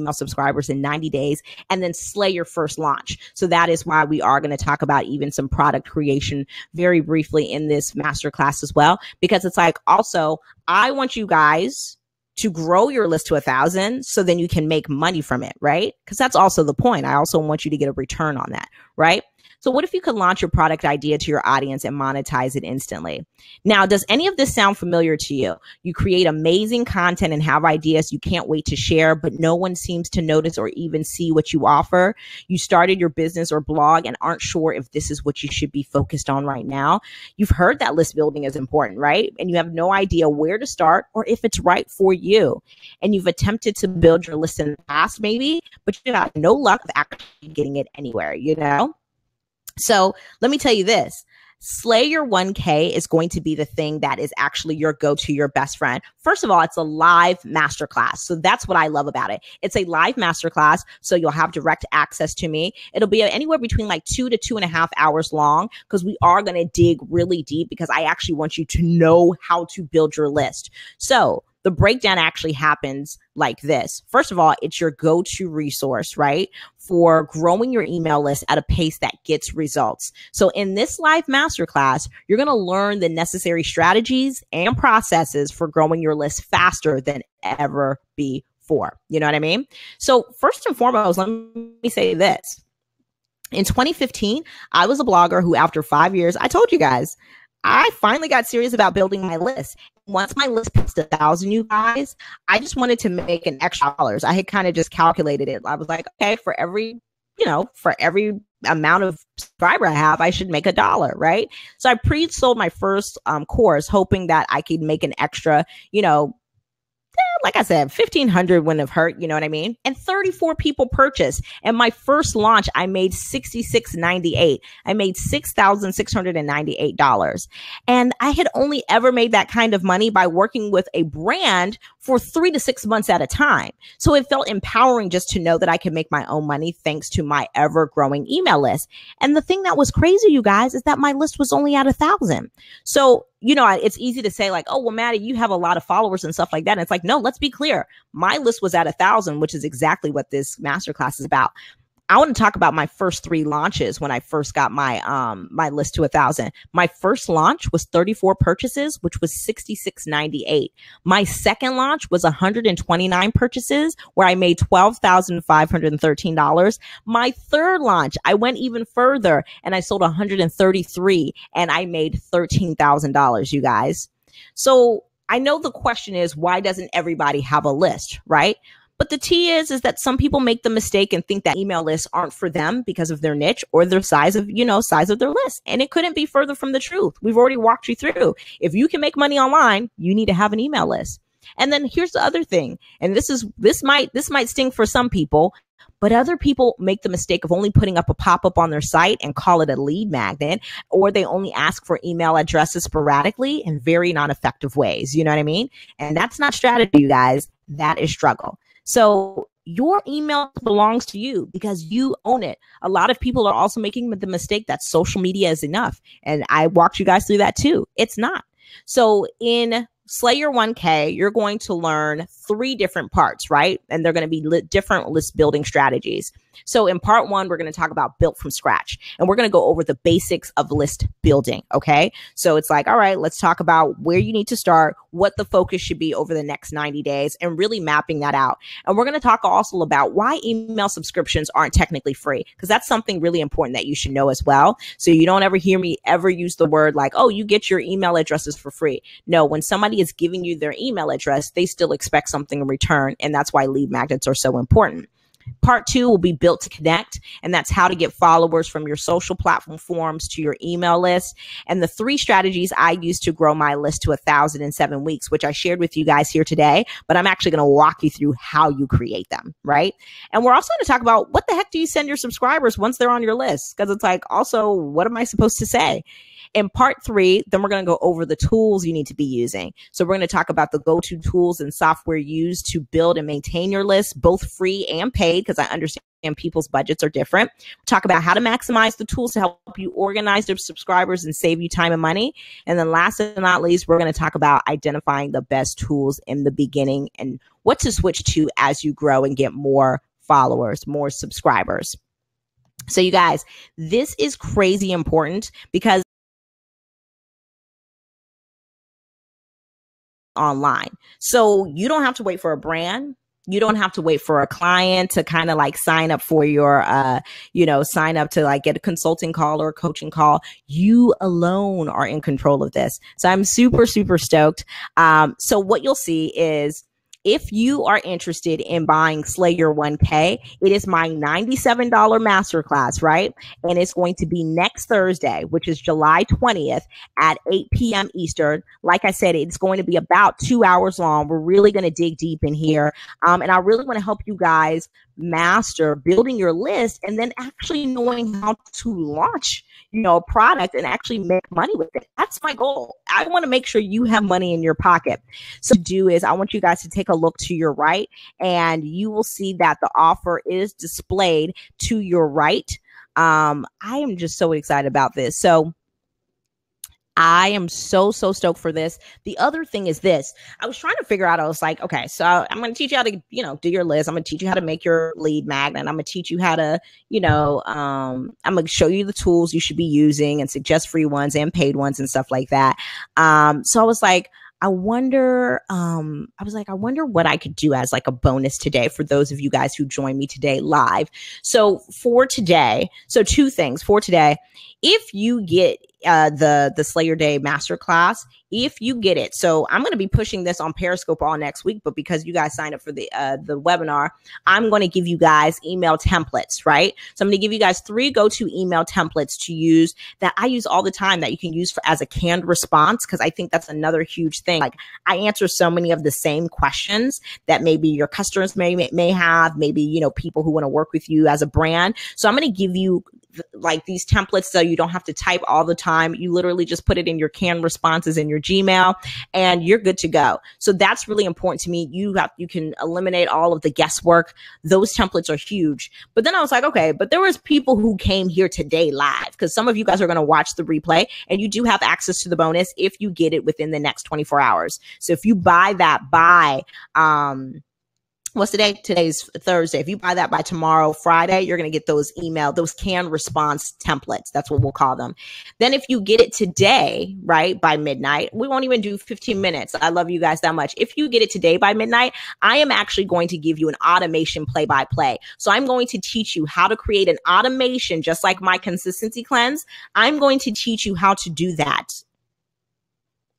Email subscribers in 90 days and then slay your first launch. So that is why we are going to talk about even some product creation very briefly in this masterclass as well, because it's like, also, I want you guys to grow your list to 1,000 so then you can make money from it, right? Because that's also the point. I also want you to get a return on that, right? So what if you could launch your product idea to your audience and monetize it instantly? Now, does any of this sound familiar to you? You create amazing content and have ideas you can't wait to share, but no one seems to notice or even see what you offer. You started your business or blog and aren't sure if this is what you should be focused on right now. You've heard that list building is important, right? And you have no idea where to start or if it's right for you. And you've attempted to build your list in the past, maybe, but you have no luck of actually getting it anywhere, you know? So let me tell you this. Slay Your 1K is going to be the thing that is actually your go-to, your best friend. First of all, it's a live masterclass. So that's what I love about it. It's a live masterclass. So you'll have direct access to me. It'll be anywhere between like 2 to 2.5 hours long, because we are going to dig really deep, because I actually want you to know how to build your list. So the breakdown actually happens like this. First of all, it's your go-to resource, right, for growing your email list at a pace that gets results. So in this live masterclass, you're going to learn the necessary strategies and processes for growing your list faster than ever before. You know what I mean? So first and foremost, let me say this. In 2015, I was a blogger who, after 5 years, I told you guys, I finally got serious about building my list. Once my list passed 1,000, you guys, I just wanted to make an extra dollars. I had kind of just calculated it. I was like, okay, for every amount of subscriber I have, I should make $1, right? So I pre-sold my first course, hoping that I could make an extra, like I said, 1,500 wouldn't have hurt, you know what I mean? And 34 people purchased. And my first launch, I made $66.98. I made $6,698. And I had only ever made that kind of money by working with a brand for 3 to 6 months at a time. So it felt empowering just to know that I could make my own money thanks to my ever growing email list. And the thing that was crazy, you guys, is that my list was only at 1,000. So it's easy to say like, oh, well, Mattie, you have a lot of followers and stuff like that. And it's like, no, let's be clear. My list was at 1,000, which is exactly what this masterclass is about. I want to talk about my first 3 launches when I first got my my list to 1,000. My first launch was 34 purchases, which was $66.98. My second launch was 129 purchases, where I made $12,513. My third launch, I went even further and I sold 133 and I made $13,000, you guys. So I know the question is, why doesn't everybody have a list, right? But the T is that some people make the mistake and think that email lists aren't for them because of their niche or their size of their list. And it couldn't be further from the truth. We've already walked you through. If you can make money online, you need to have an email list. And then here's the other thing. And this might sting for some people, but other people make the mistake of only putting up a pop-up on their site and call it a lead magnet, or they only ask for email addresses sporadically in very non-effective ways. You know what I mean? And that's not strategy, you guys. That is struggle. So your email belongs to you because you own it. A lot of people are also making the mistake that social media is enough. And I walked you guys through that too. It's not. So in Slay Your 1K, you're going to learn 3 different parts, right? And they're going to be different list building strategies. So in part 1, we're going to talk about built from scratch, and we're going to go over the basics of list building. Okay. So it's like, all right, let's talk about where you need to start, what the focus should be over the next 90 days, and really mapping that out. And we're going to talk also about why email subscriptions aren't technically free, because that's something really important that you should know as well. So you don't ever hear me ever use the word like, oh, you get your email addresses for free. No, when somebody is giving you their email address, they still expect something in return. And that's why lead magnets are so important. Part 2 will be built to connect, and that's how to get followers from your social platform forums to your email list. And the 3 strategies I use to grow my list to 1,000 in 7 weeks, which I shared with you guys here today, but I'm actually going to walk you through how you create them, right? And we're also going to talk about what the heck do you send your subscribers once they're on your list? Because it's like, also, what am I supposed to say? In part 3, then we're going to go over the tools you need to be using. So we're going to talk about the go-to tools and software used to build and maintain your list, both free and paid, because I understand people's budgets are different. We'll talk about how to maximize the tools to help you organize your subscribers and save you time and money. And then last but not least, we're going to talk about identifying the best tools in the beginning and what to switch to as you grow and get more followers, more subscribers. So you guys, this is crazy important because online. So you don't have to wait for a brand. You don't have to wait for a client to kind of like sign up for your, sign up to like get a consulting call or a coaching call. You alone are in control of this. So I'm super, super stoked. So what you'll see is, if you are interested in buying Slay Your 1K, it is my $97 masterclass, right? And it's going to be next Thursday, which is July 20th at 8 p.m. Eastern. Like I said, it's going to be about 2 hours long. We're really going to dig deep in here. And I really want to help you guys master building your list and then actually knowing how to launch, a product and actually make money with it. That's my goal. I want to make sure you have money in your pocket. So I want you guys to take a look to your right, and you will see that the offer is displayed to your right. I am just so excited about this. So I am so stoked for this. The other thing is this. I was trying to figure out, I was like, okay, so I'm going to teach you how to, do your list. I'm going to teach you how to make your lead magnet. I'm going to teach you how to, I'm going to show you the tools you should be using and suggest free ones and paid ones and stuff like that. So I was like, I wonder what I could do as like a bonus today for those of you guys who join me today live. So for today, 2 things for today. if you get the Slayer Day Masterclass, if you get it. So I'm going to be pushing this on Periscope all next week, but because you guys signed up for the webinar, I'm going to give you guys email templates, right? So I'm going to give you guys 3 go-to email templates to use that I use all the time that you can use as a canned response, because I think that's another huge thing. Like, I answer so many of the same questions that maybe your customers may have, maybe, you know, people who want to work with you as a brand. So I'm going to give you like these templates so you don't have to type all the time. You literally just put it in your canned responses in your Gmail and you're good to go. So that's really important to me. You can eliminate all of the guesswork. Those templates are huge. But then I was like, okay, but there was people who came here today live, because some of you guys are going to watch the replay, and you do have access to the bonus if you get it within the next 24 hours. So if you buy that by, what's the day? Today's Thursday. If you buy that by tomorrow, Friday, you're going to get those canned response templates. That's what we'll call them. Then if you get it today, right, by midnight, we won't even do 15 minutes. I love you guys that much. If you get it today by midnight, I am actually going to give you an automation play-by-play. So I'm going to teach you how to create an automation, just like my consistency cleanse. I'm going to teach you how to do that.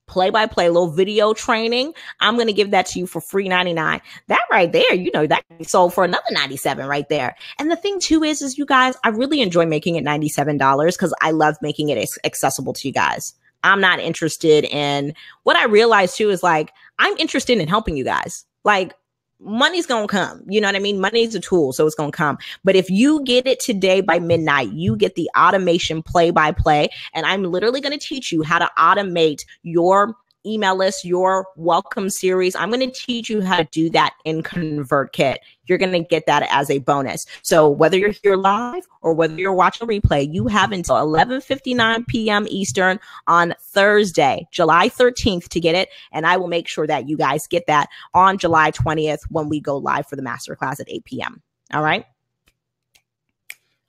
Play-by-play, little video training. I'm going to give that to you for free 99. That right there, you know, that can be sold for another 97 right there. And the thing too is you guys, I really enjoy making it $97 because I love making it accessible to you guys. I'm not interested in, what I realized too is, like, I'm interested in helping you guys. Like, money's going to come. You know what I mean? Money's a tool, so it's going to come. But if you get it today by midnight, you get the automation play-by-play. And I'm literally going to teach you how to automate your email list, your welcome series. I'm going to teach you how to do that in ConvertKit. You're going to get that as a bonus. So whether you're here live or whether you're watching a replay, you have until 11:59 p.m. Eastern on Thursday, July 13th to get it. And I will make sure that you guys get that on July 20th when we go live for the masterclass at 8 p.m. All right.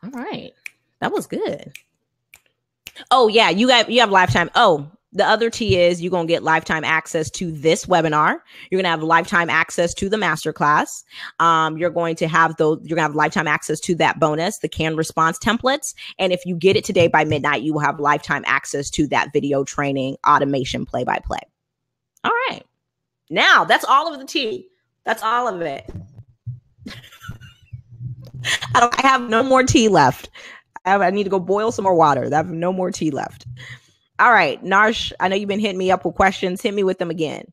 All right. That was good. Oh yeah. You have lifetime. Oh, the other T is you're going to get lifetime access to this webinar. You're going to have lifetime access to the masterclass. You're going to have lifetime access to that bonus, the canned response templates. And if you get it today by midnight, you will have lifetime access to that video training automation play-by-play. All right. Now that's all of the tea. That's all of it. I have no more tea left. I need to go boil some more water. I have no more tea left. All right, Narsh, I know you've been hitting me up with questions. Hit me with them again.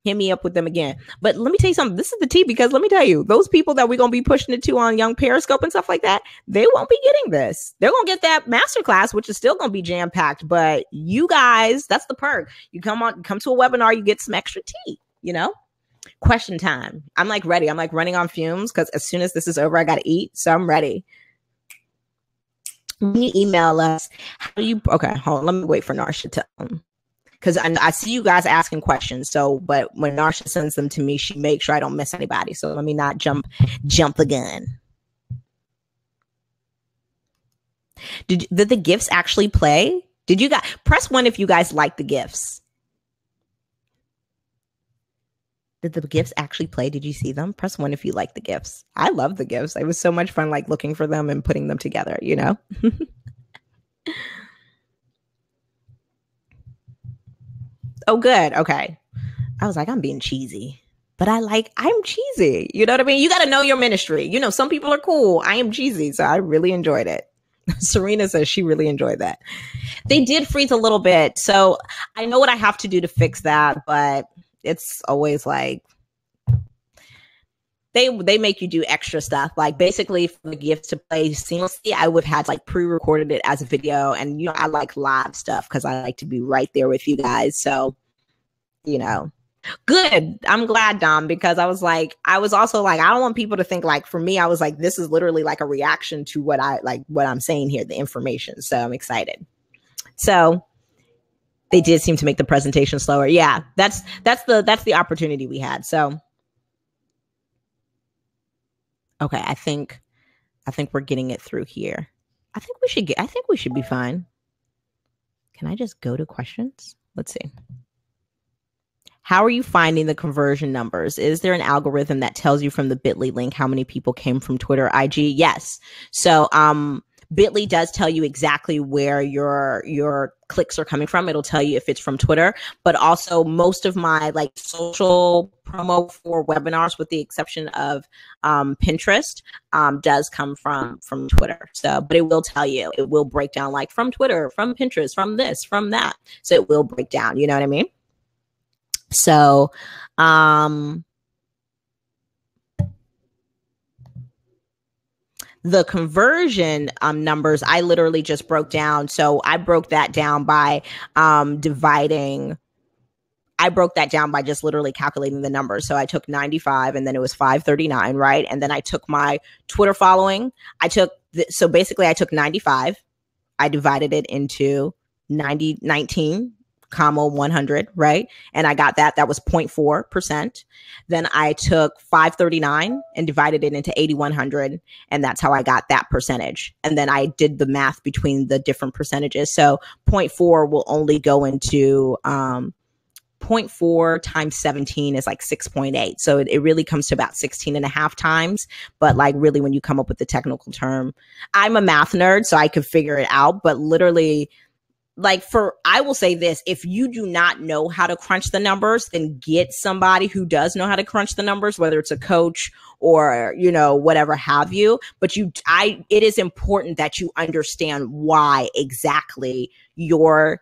Hit me up with them again. But let me tell you something. This is the tea, because let me tell you, those people that we're going to be pushing it to on Young Periscope and stuff like that, they won't be getting this. They're going to get that masterclass, which is still going to be jam-packed. But you guys, that's the perk. You come to a webinar, you get some extra tea, you know? Question time. I'm like ready. I'm like running on fumes because as soon as this is over, I got to eat. So I'm ready. When you email us, okay, hold on, let me wait for Narsha to tell them. Because I see you guys asking questions. So, but when Narsha sends them to me, she makes sure I don't miss anybody. So let me not jump the gun. Did the gifts actually play? Did you guys press 1 if you guys like the gifts? Did the gifts actually play? Did you see them? Press 1 if you like the gifts. I love the gifts. It was so much fun, like looking for them and putting them together, you know? Oh, good. Okay. I was like, I'm being cheesy, but I'm cheesy. You know what I mean? You got to know your ministry. You know, some people are cool. I am cheesy. So I really enjoyed it. Serena says she really enjoyed that. They did freeze a little bit. So I know what I have to do to fix that, but it's always like they make you do extra stuff. Like basically for the gift to play seamlessly, I would have had like pre-recorded it as a video. And, you know, I like live stuff because I like to be right there with you guys. So, you know, good. I'm glad, Dom, because I was also like, I don't want people to think like, for me, I was like, this is literally like a reaction to what I'm saying here, the information. So I'm excited. So they did seem to make the presentation slower. Yeah, that's the opportunity we had. So, okay, I think we're getting it through here. I think we should be fine. Can I just go to questions? Let's see. How are you finding the conversion numbers? Is there an algorithm that tells you from the bit.ly link how many people came from Twitter, IG? Yes. So, Bitly does tell you exactly where your clicks are coming from. It'll tell you if it's from Twitter, but also most of my like social promo for webinars, with the exception of Pinterest, does come from Twitter. So, but it will tell you, it will break down like from Twitter, from Pinterest, from this, from that. So it will break down, you know what I mean? So, the conversion numbers, I literally just broke down. So I broke that down by I broke that down by just literally calculating the numbers. So I took 95 and then it was 539, right? And then I took my Twitter following. So basically I took 95. I divided it into 19, 100, right? And I got that was 0.4%. Then I took 539 and divided it into 8,100. And that's how I got that percentage. And then I did the math between the different percentages. So 0.4 will only go into, 0.4 times 17 is like 6.8. So it really comes to about 16 and a half times. But like really when you come up with the technical term, I'm a math nerd, so I could figure it out. But literally, like I will say this, if you do not know how to crunch the numbers, then get somebody who does know how to crunch the numbers, whether it's a coach or, you know, whatever have you. But it is important that you understand why exactly your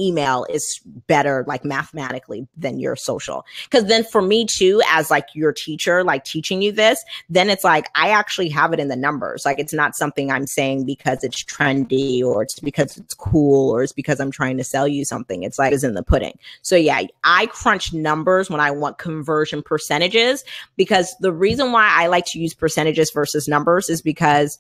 email is better like mathematically than your social. Because then for me too, as like your teacher, like teaching you this, then it's like I actually have it in the numbers. Like it's not something I'm saying because it's trendy or it's because it's cool or it's because I'm trying to sell you something. It's like it's in the pudding. So yeah, I crunch numbers when I want conversion percentages, because the reason why I like to use percentages versus numbers is because,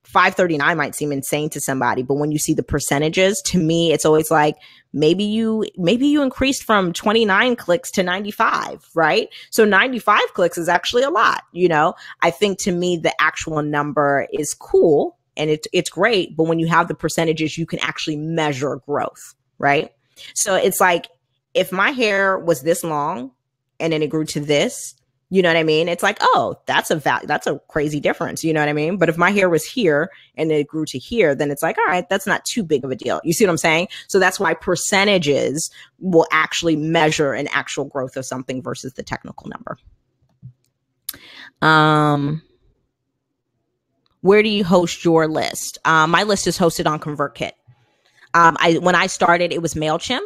539 might seem insane to somebody, but when you see the percentages, to me, it's always like, maybe you increased from 29 clicks to 95, right? So 95 clicks is actually a lot. I think to me, the actual number is cool and it's great. But when you have the percentages, you can actually measure growth, right? So it's like, if my hair was this long and then it grew to this, you know what I mean? It's like, oh, that's a crazy difference. You know what I mean? But if my hair was here and it grew to here, then it's like, all right, that's not too big of a deal. You see what I'm saying? So that's why percentages will actually measure an actual growth of something versus the technical number. Where do you host your list? My list is hosted on ConvertKit. When I started, it was MailChimp.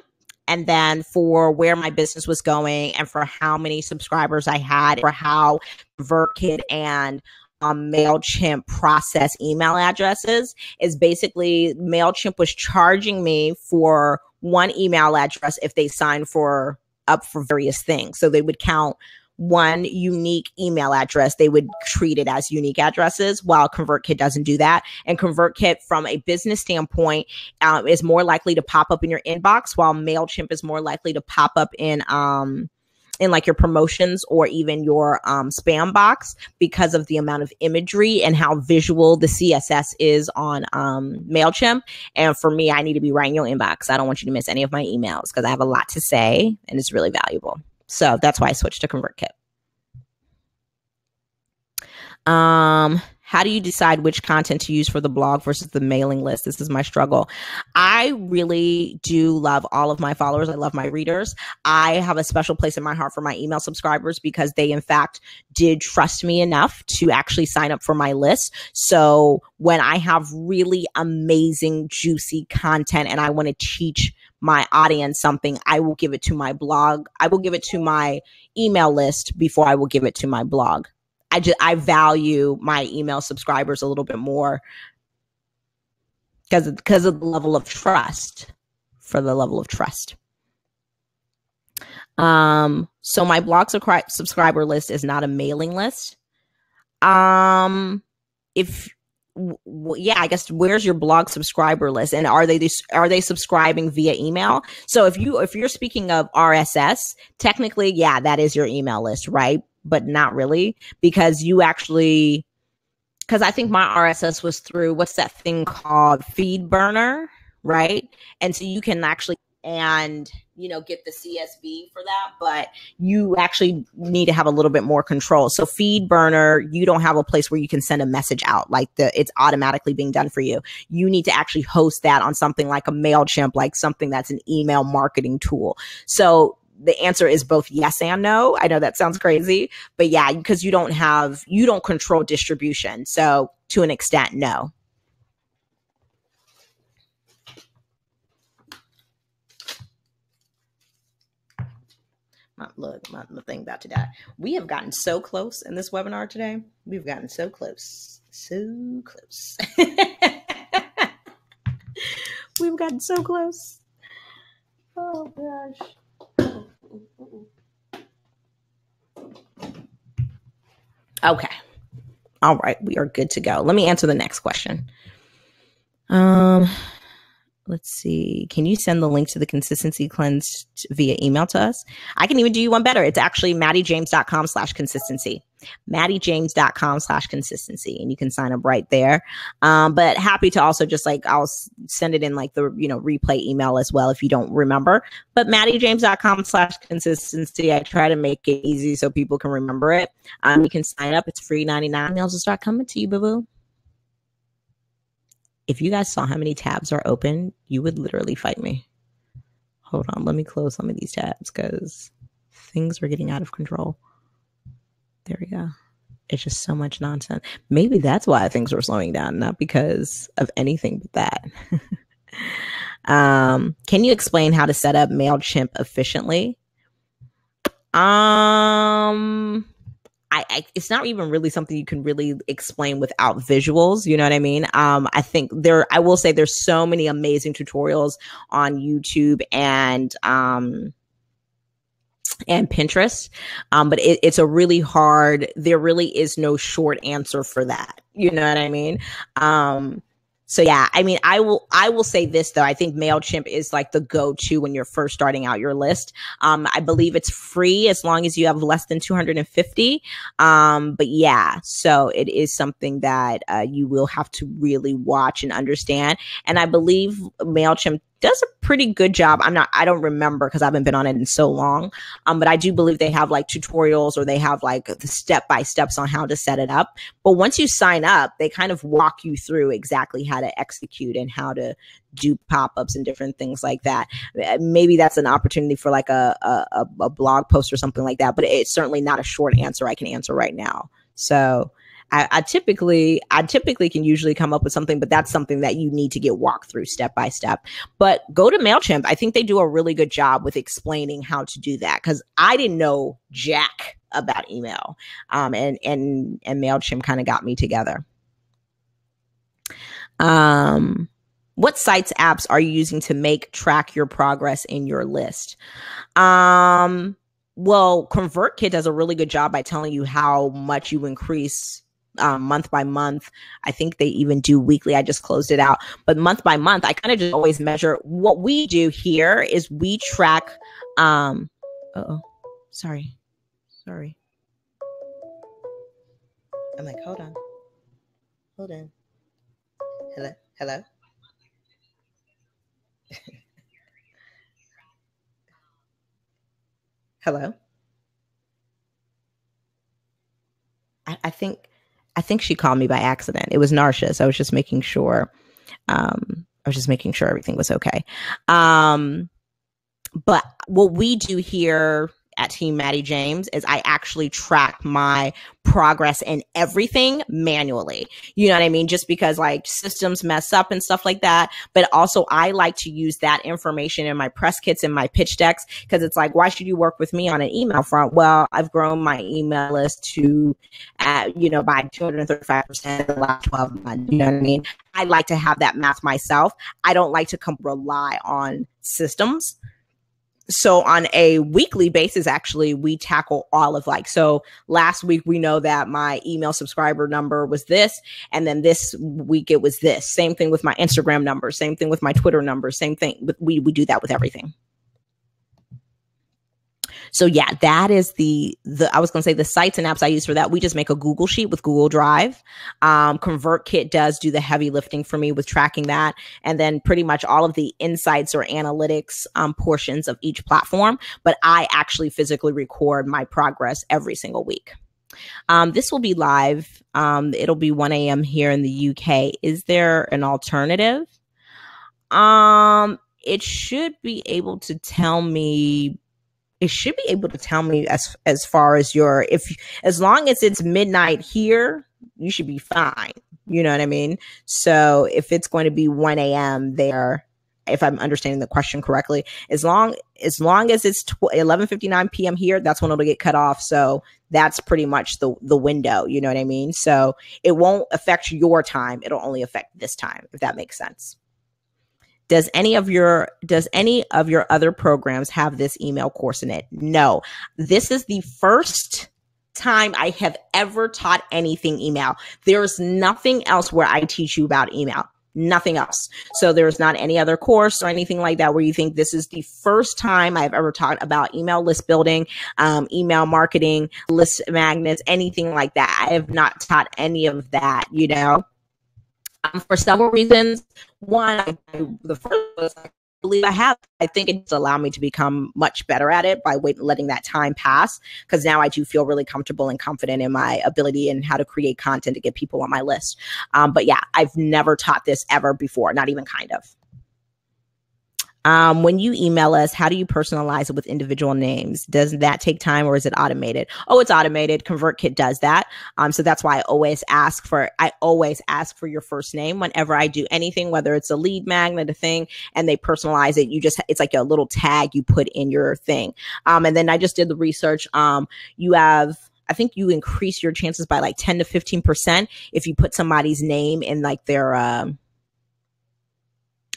And then for where my business was going and for how many subscribers I had, for how ConvertKit and MailChimp process email addresses, is basically MailChimp was charging me for one email address if they signed up for various things. So they would count one unique email address. They would treat it as unique addresses, while ConvertKit doesn't do that. And ConvertKit, from a business standpoint, is more likely to pop up in your inbox, while MailChimp is more likely to pop up in like your promotions or even your spam box, because of the amount of imagery and how visual the CSS is on MailChimp. And for me, I need to be right in your inbox. I don't want you to miss any of my emails because I have a lot to say and it's really valuable. So that's why I switched to ConvertKit. How do you decide which content to use for the blog versus the mailing list? This is my struggle. I really do love all of my followers. I love my readers. I have a special place in my heart for my email subscribers because they, in fact, did trust me enough to actually sign up for my list. So when I have really amazing, juicy content and I want to teach my audience something, I will give it to my blog. I will give it to my email list before I will give it to my blog. I value my email subscribers a little bit more because of the level of trust, for the level of trust. So my blog subscriber list is not a mailing list. I guess, where's your blog subscriber list, and are they subscribing via email? So if you're speaking of RSS, technically, yeah, that is your email list, right? But not really, because I think my RSS was through, what's that thing called, FeedBurner, right? And so you can actually and, you know, get the CSV for that, but you actually need to have a little bit more control. So FeedBurner, you don't have a place where you can send a message out, like it's automatically being done for you. You need to actually host that on something like a MailChimp, like something that's an email marketing tool. So the answer is both yes and no. I know that sounds crazy, but yeah, because you don't control distribution. So to an extent, no. My thing about to die. We have gotten so close in this webinar today. We've gotten so close. So close. We've gotten so close. Oh, gosh. Okay. All right. We are good to go. Let me answer the next question. Let's see. Can you send the link to the consistency cleanse via email to us? I can even do you one better. It's actually mattiejames.com/consistency. mattiejames.com/consistency. And you can sign up right there. But happy to also just like, I'll send it in like the, you know, replay email as well if you don't remember. But mattiejames.com/consistency. I try to make it easy so people can remember it. You can sign up. It's free 99. Emails will start coming to you, boo-boo. If you guys saw how many tabs are open, you would literally fight me. Hold on. Let me close some of these tabs because things are getting out of control. There we go. It's just so much nonsense. Maybe that's why things were slowing down, not because of anything but that. Can you explain how to set up MailChimp efficiently? It's not even really something you can really explain without visuals. You know what I mean? I think I will say there's so many amazing tutorials on YouTube and Pinterest. But it's a really hard, there really is no short answer for that. You know what I mean? So yeah, I mean, I will say this though. I think MailChimp is like the go-to when you're first starting out your list. I believe it's free as long as you have less than 250. But yeah, so it is something that you will have to really watch and understand. And I believe MailChimp does a pretty good job. I don't remember because I haven't been on it in so long. But I do believe they have like tutorials or they have like the step-by-steps on how to set it up. But once you sign up, they kind of walk you through exactly how to execute and how to do pop-ups and different things like that. Maybe that's an opportunity for like a blog post or something like that, but it's certainly not a short answer I can answer right now. So I typically can usually come up with something, but that's something that you need to get walked through step by step. But go to MailChimp. I think they do a really good job with explaining how to do that because I didn't know jack about email. And MailChimp kind of got me together. What sites, apps are you using to track your progress in your list? Well, ConvertKit does a really good job by telling you how much you increase month by month. I think they even do weekly. I just closed it out. But month by month, I kind of just always measure. What we do here is we track. Sorry. I'm like, hold on. Hello. Hello. I think she called me by accident. It was Narsha. So I was just making sure. Everything was okay. But what we do here at Team Mattie James is I actually track my progress in everything manually. You know what I mean? Just because like systems mess up and stuff like that. But also I like to use that information in my press kits and my pitch decks because it's like, why should you work with me on an email front? Well, I've grown my email list to, by 235% in the last 12 months. You know what I mean? I like to have that math myself. I don't like to rely on systems. So on a weekly basis, actually, we tackle all of so last week, we know that my email subscriber number was this. And then this week it was this. Same thing with my Instagram number. Same thing with my Twitter number. Same thing. We do that with everything. So yeah, that is the I was going to say the sites and apps I use for that. We just make a Google sheet with Google Drive. ConvertKit does do the heavy lifting for me with tracking that. And then pretty much all of the insights or analytics portions of each platform. But I actually physically record my progress every single week. This will be live. It'll be 1 a.m. here in the UK. Is there an alternative? It should be able to tell me. It should be able to tell me as far as as long as it's midnight here, you should be fine. You know what I mean? So if it's going to be 1 a.m. there, if I'm understanding the question correctly, as long as it's 11:59 p.m. here, that's when it'll get cut off. So that's pretty much the window. You know what I mean? So it won't affect your time. It'll only affect this time, if that makes sense. Does any of your other programs have this email course in it? No. This is the first time I have ever taught anything email. There's nothing else where I teach you about email. Nothing else. So there's not any other course or anything like that where you think this is the first time I've ever taught about email list building, email marketing, list magnets, anything like that. I have not taught any of that, you know. For several reasons. One, the first was I believe I think it's allowed me to become much better at it by letting that time pass, because now I do feel really comfortable and confident in my ability and how to create content to get people on my list. But yeah, I've never taught this ever before, not even kind of. When you email us, how do you personalize it with individual names? Does that take time or is it automated? Oh, it's automated. ConvertKit does that. So that's why I always ask for your first name whenever I do anything, whether it's a lead magnet, a thing, and they personalize it. It's like a little tag you put in your thing. And then I just did the research. I think you increase your chances by like 10 to 15% if you put somebody's name in like their,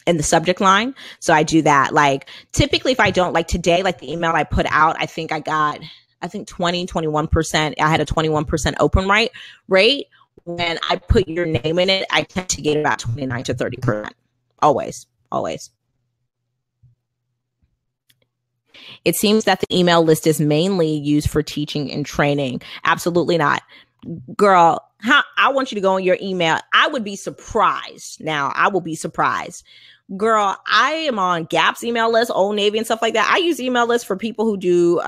in the subject line. So I do that. Like typically if I don't, like today, like the email I put out, I think 21%. I had a 21% open rate. When I put your name in it, I tend to get about 29 to 30%. Always. It seems that the email list is mainly used for teaching and training. Absolutely not. Girl, I want you to go on your email. I would be surprised. Now, I will be surprised. Girl, I am on Gap's email list, Old Navy and stuff like that. I use email lists for people who do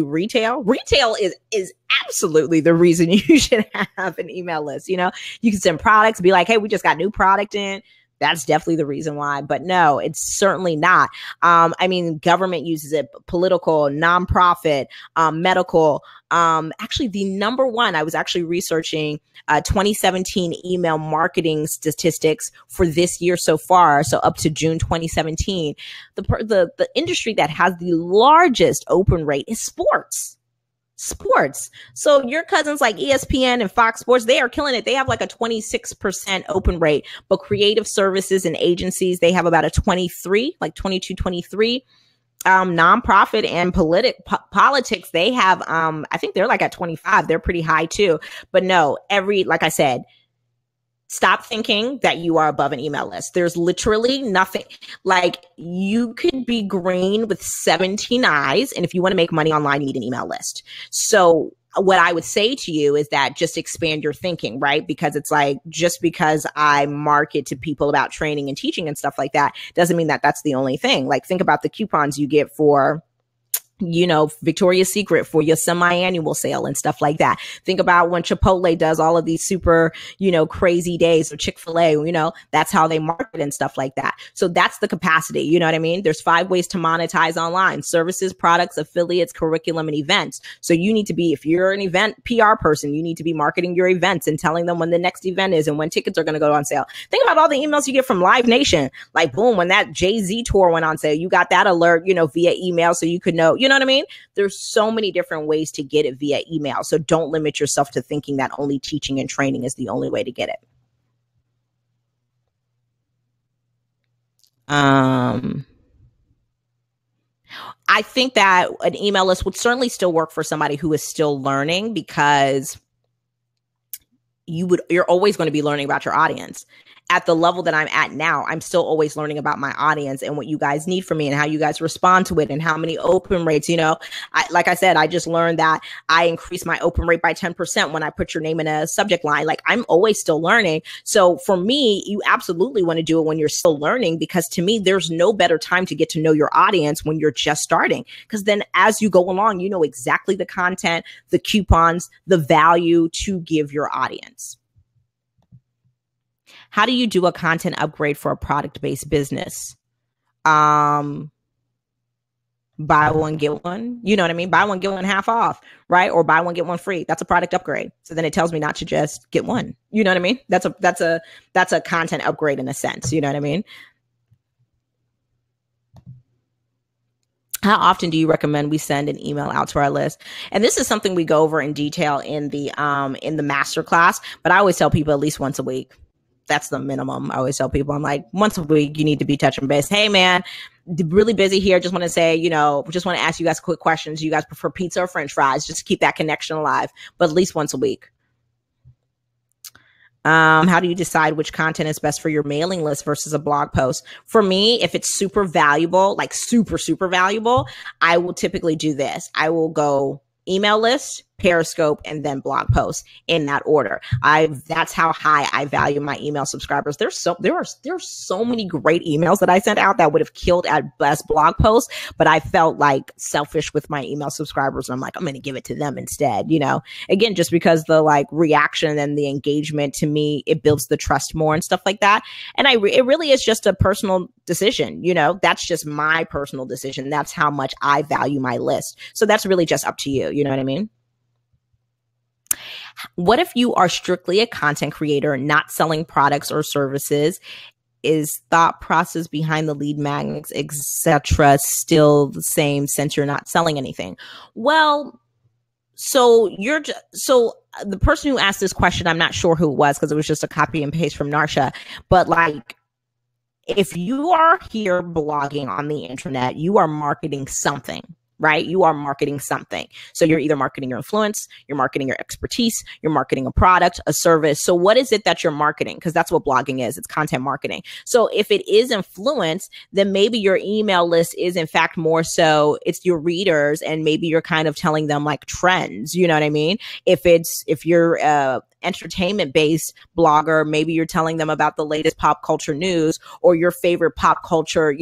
retail. Retail is absolutely the reason you should have an email list. You know, you can send products, be like, hey, we just got new product in. That's definitely the reason why. But no, it's certainly not. I mean, government uses it, political, nonprofit, medical. Actually, the number one, I was actually researching 2017 email marketing statistics for this year so far. So up to June 2017, the industry that has the largest open rate is sports. So your cousins like ESPN and Fox Sports, they are killing it. They have like a 26% open rate, but creative services and agencies, they have about a 23, like 22, 23. Nonprofit and politics, they have, I think they're like at 25. They're pretty high too. But no, like I said, stop thinking that you are above an email list. There's literally nothing. Like you could be green with 17 eyes. And if you want to make money online, you need an email list. So what I would say to you is that just expand your thinking, right? Because it's like, just because I market to people about training and teaching and stuff like that doesn't mean that that's the only thing. Like think about the coupons you get for, you know, Victoria's Secret for your semi-annual sale and stuff like that. Think about when Chipotle does all of these super, you know, crazy days, or Chick-fil-A, you know, that's how they market and stuff like that. So that's the capacity. You know what I mean? There's 5 ways to monetize online: services, products, affiliates, curriculum, and events. So you need to be, if you're an event PR person, you need to be marketing your events and telling them when the next event is and when tickets are going to go on sale. Think about all the emails you get from Live Nation. Like boom, when that Jay-Z tour went on sale, you got that alert, you know, via email, so you could know, you know what I mean? There's so many different ways to get it via email. So don't limit yourself to thinking that only teaching and training is the only way to get it. I think that an email list would certainly still work for somebody who is still learning, because you're always going to be learning about your audience. at the level that I'm at now, I'm still always learning about my audience and what you guys need from me and how you guys respond to it and how many open rates, like I said, I just learned that I increased my open rate by 10% when I put your name in a subject line. Like, I'm always still learning. So for me, you absolutely want to do it when you're still learning, because to me, there's no better time to get to know your audience when you're just starting. Because then as you go along, you know exactly the content, the coupons, the value to give your audience. How do you do a content upgrade for a product-based business? Buy one, get one. You know what I mean? Buy one, get one half off, right? Or buy one, get one free. That's a product upgrade. So then it tells me not to just get one. You know what I mean? That's a content upgrade in a sense. You know what I mean? How often do you recommend we send an email out to our list? And this is something we go over in detail in the masterclass, but I always tell people at least once a week. That's the minimum. I always tell people, I'm like, once a week, you need to be touching base. Hey, man, really busy here. Just want to say, just want to ask you guys quick questions. You guys prefer pizza or French fries? Just to keep that connection alive, but at least once a week. How do you decide which content is best for your mailing list versus a blog post? For me, if it's super valuable, like super, super valuable, I will typically do this. I will go email list, Periscope, and then blog posts in that order. That's how high I value my email subscribers. There are so many great emails that I sent out that would have killed at best blog posts, but I felt like selfish with my email subscribers. And I'm like, I'm going to give it to them instead, again, just because the like reaction and the engagement, to me, it builds the trust more and stuff like that. And it really is just a personal decision. That's just my personal decision. That's how much I value my list. So that's really just up to you. You know what I mean? What if you are strictly a content creator, not selling products or services? Is thought process behind the lead magnets, etc., still the same since you're not selling anything? Well, so the person who asked this question, I'm not sure who it was because it was just a copy and paste from Narsha, but like, if you are here blogging on the internet, you are marketing something. Right? You are marketing something. So you're either marketing your influence, you're marketing your expertise, you're marketing a product, a service. So what is it that you're marketing? Because that's what blogging is. It's content marketing. So if it is influence, then maybe your email list is in fact more so it's your readers, and maybe you're kind of telling them like trends. You know what I mean? If you're entertainment based blogger, maybe you're telling them about the latest pop culture news or your favorite pop culture,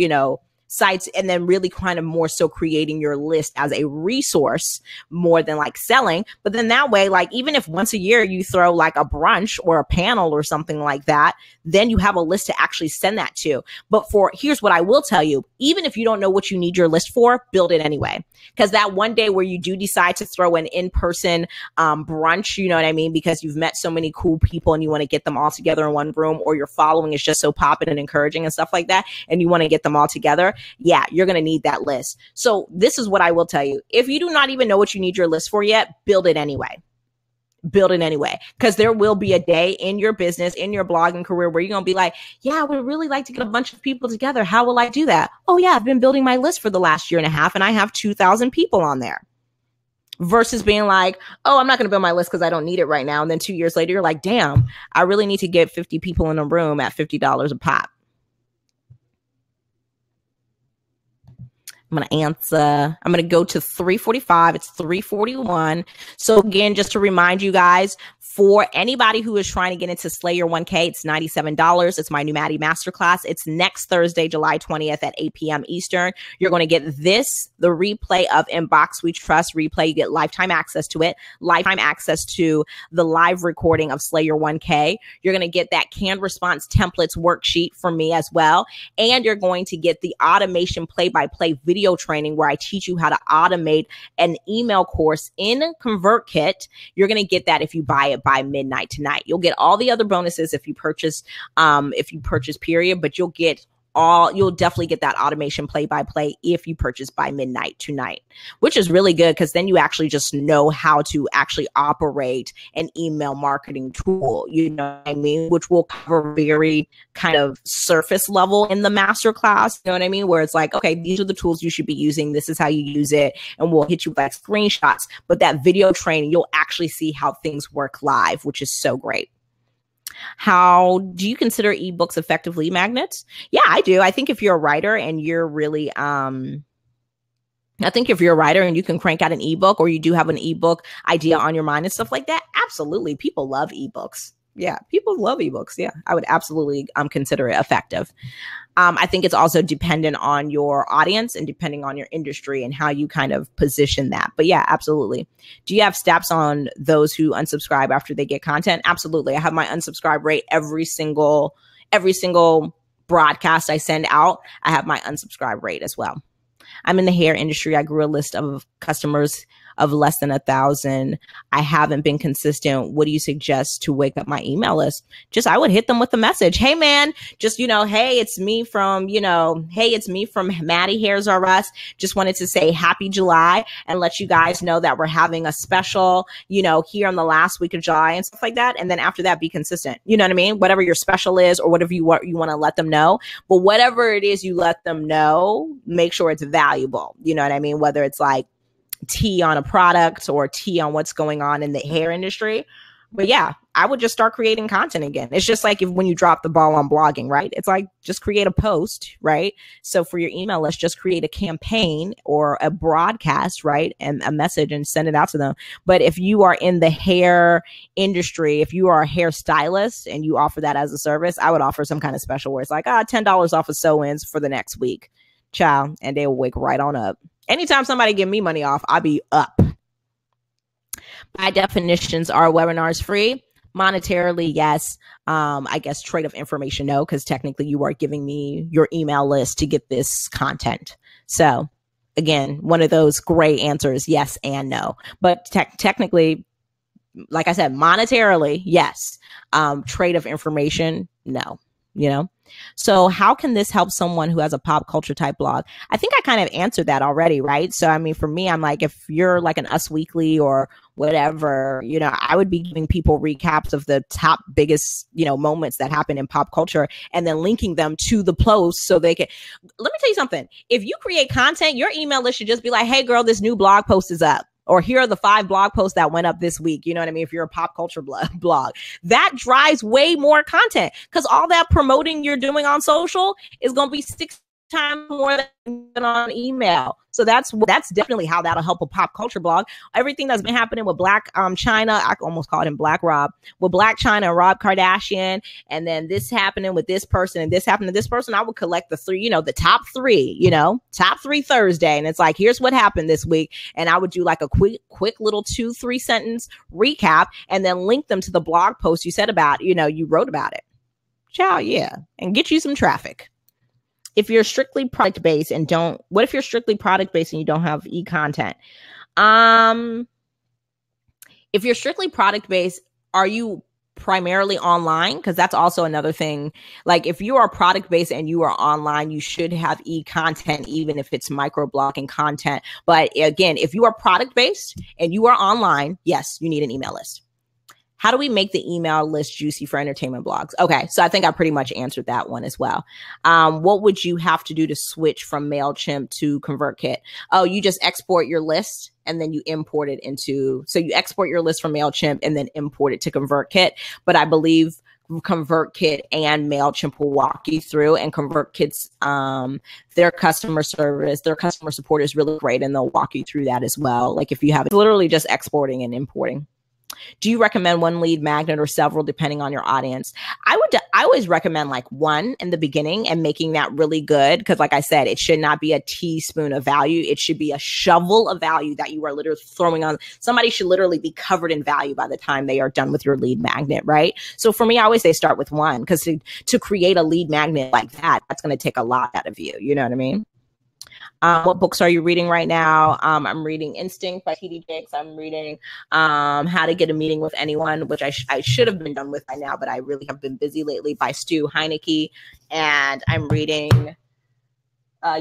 sites, and then really kind of more so creating your list as a resource more than like selling. But then that way, like, even if once a year you throw like a brunch or a panel or something like that, then you have a list to actually send that to. But here's what I will tell you, even if you don't know what you need your list for, build it anyway. Because that one day where you do decide to throw an in-person brunch, you know what I mean? Because you've met so many cool people and you want to get them all together in one room, or your following is just so popping and encouraging and stuff like that, and you want to get them all together. Yeah, you're going to need that list. So this is what I will tell you. If you do not even know what you need your list for yet, build it anyway. Build it anyway. Because there will be a day in your business, in your blogging career, where you're going to be like, yeah, I would really like to get a bunch of people together. How will I do that? Oh yeah, I've been building my list for the last year and a half and I have 2,000 people on there. Versus being like, oh, I'm not going to build my list because I don't need it right now. And then 2 years later, you're like, damn, I really need to get 50 people in a room at $50 a pop. I'm going to answer. I'm going to go to 345. It's 341. So again, just to remind you guys, for anybody who is trying to get into Slay Your 1K, it's $97. It's my new Mattie Masterclass. It's next Thursday, July 20th at 8 p.m. Eastern. You're going to get the replay of Inbox We Trust replay. You get lifetime access to it, lifetime access to the live recording of Slay Your 1K. You're going to get that canned response templates worksheet from me as well. And you're going to get the automation play-by-play video training where I teach you how to automate an email course in ConvertKit. You're going to get that if you buy it by midnight tonight. You'll get all the other bonuses if you purchase period, but you'll definitely get that automation play-by-play if you purchase by midnight tonight, which is really good because then you actually just know how to actually operate an email marketing tool, you know what I mean? Which will cover very kind of surface level in the masterclass, you know what I mean? Where it's like, okay, these are the tools you should be using. This is how you use it. And we'll hit you with like screenshots. But that video training, you'll actually see how things work live, which is so great. How do you consider ebooks effective lead magnets? Yeah, I do. I think if you're a writer and you're really, I think if you're a writer and you can crank out an ebook, or you do have an ebook idea on your mind and stuff like that, absolutely. People love ebooks. Yeah, people love ebooks. Yeah, I would absolutely consider it effective. I think it's also dependent on your audience and depending on your industry and how you kind of position that. But yeah, absolutely. Do you have stats on those who unsubscribe after they get content? Absolutely. I have my unsubscribe rate every single broadcast I send out. I have my unsubscribe rate as well. I'm in the hair industry. I grew a list of customers of less than 1,000. I haven't been consistent. What do you suggest to wake up my email list? I would hit them with a message. Hey man, hey, it's me from, hey, it's me from Mattie Hairs R Us. Just wanted to say happy July and let you guys know that we're having a special, here on the last week of July and stuff like that. And then after that, be consistent. You know what I mean? Whatever your special is or whatever you want to let them know. But whatever it is you let them know, make sure it's valuable. You know what I mean? Whether it's like tea on a product or tea on what's going on in the hair industry. But yeah, I would just start creating content again. It's just like when you drop the ball on blogging, right? It's like just create a post, right? So for your email list, just create a campaign or a broadcast, right? And a message and send it out to them. But if you are in the hair industry, if you are a hairstylist and you offer that as a service, I would offer some kind of special where it's like, $10 off of sew-ins for the next week. Child, and they will wake right on up. Anytime somebody give me money off, I'll be up. By definitions, are webinars free? Monetarily, yes. I guess trade of information, no, because technically you are giving me your email list to get this content. So again, one of those gray answers, yes and no. But technically, like I said, monetarily, yes. Trade of information, no. So how can this help someone who has a pop culture type blog? I think I kind of answered that already, right? So, I mean, for me, I'm like, if you're like an Us Weekly or whatever, I would be giving people recaps of the top biggest, moments that happen in pop culture and then linking them to the post so they can, let me tell you something. If you create content, your email list should just be like, hey girl, this new blog post is up. Or here are the 5 blog posts that went up this week. You know what I mean? If you're a pop culture blog, that drives way more content because all that promoting you're doing on social is going to be 6 times more than on email. So that's definitely how that'll help a pop culture blog. Everything that's been happening with Black China, I almost called him Black Rob, with Black China and Rob Kardashian, and then this happening with this person and this happened to this person. I would collect the 3, the top 3, top 3 Thursday. And it's like, here's what happened this week. And I would do like a quick little 2-3 sentence recap and then link them to the blog post you said about, you wrote about it. Ciao, yeah. And get you some traffic. If you're strictly product based and what if you're strictly product based and you don't have e-content? If you're strictly product based, are you primarily online? Because that's also another thing. Like if you are product based and you are online, you should have e-content, even if it's microblogging content. But again, if you are product based and you are online, yes, you need an email list. How do we make the email list juicy for entertainment blogs? Okay, so I think I pretty much answered that one as well. What would you have to do to switch from MailChimp to ConvertKit? Oh, you just export your list and then you import it so you export your list from MailChimp and then import it to ConvertKit. But I believe ConvertKit and MailChimp will walk you through, and ConvertKit's their customer support is really great, and they'll walk you through that as well. Like if you have literally just exporting and importing. Do you recommend one lead magnet or several depending on your audience? I always recommend like one in the beginning and making that really good. Because like I said, it should not be a teaspoon of value. It should be a shovel of value that you are literally throwing on. Somebody should literally be covered in value by the time they are done with your lead magnet, right? So for me, I always say start with one, because to create a lead magnet like that, that's going to take a lot out of you. You know what I mean? What books are you reading right now? I'm reading Instinct by T.D. Jakes. I'm reading How to Get a Meeting with Anyone, which I should have been done with by now, but I really have been busy lately, by Stu Heinecke. And I'm reading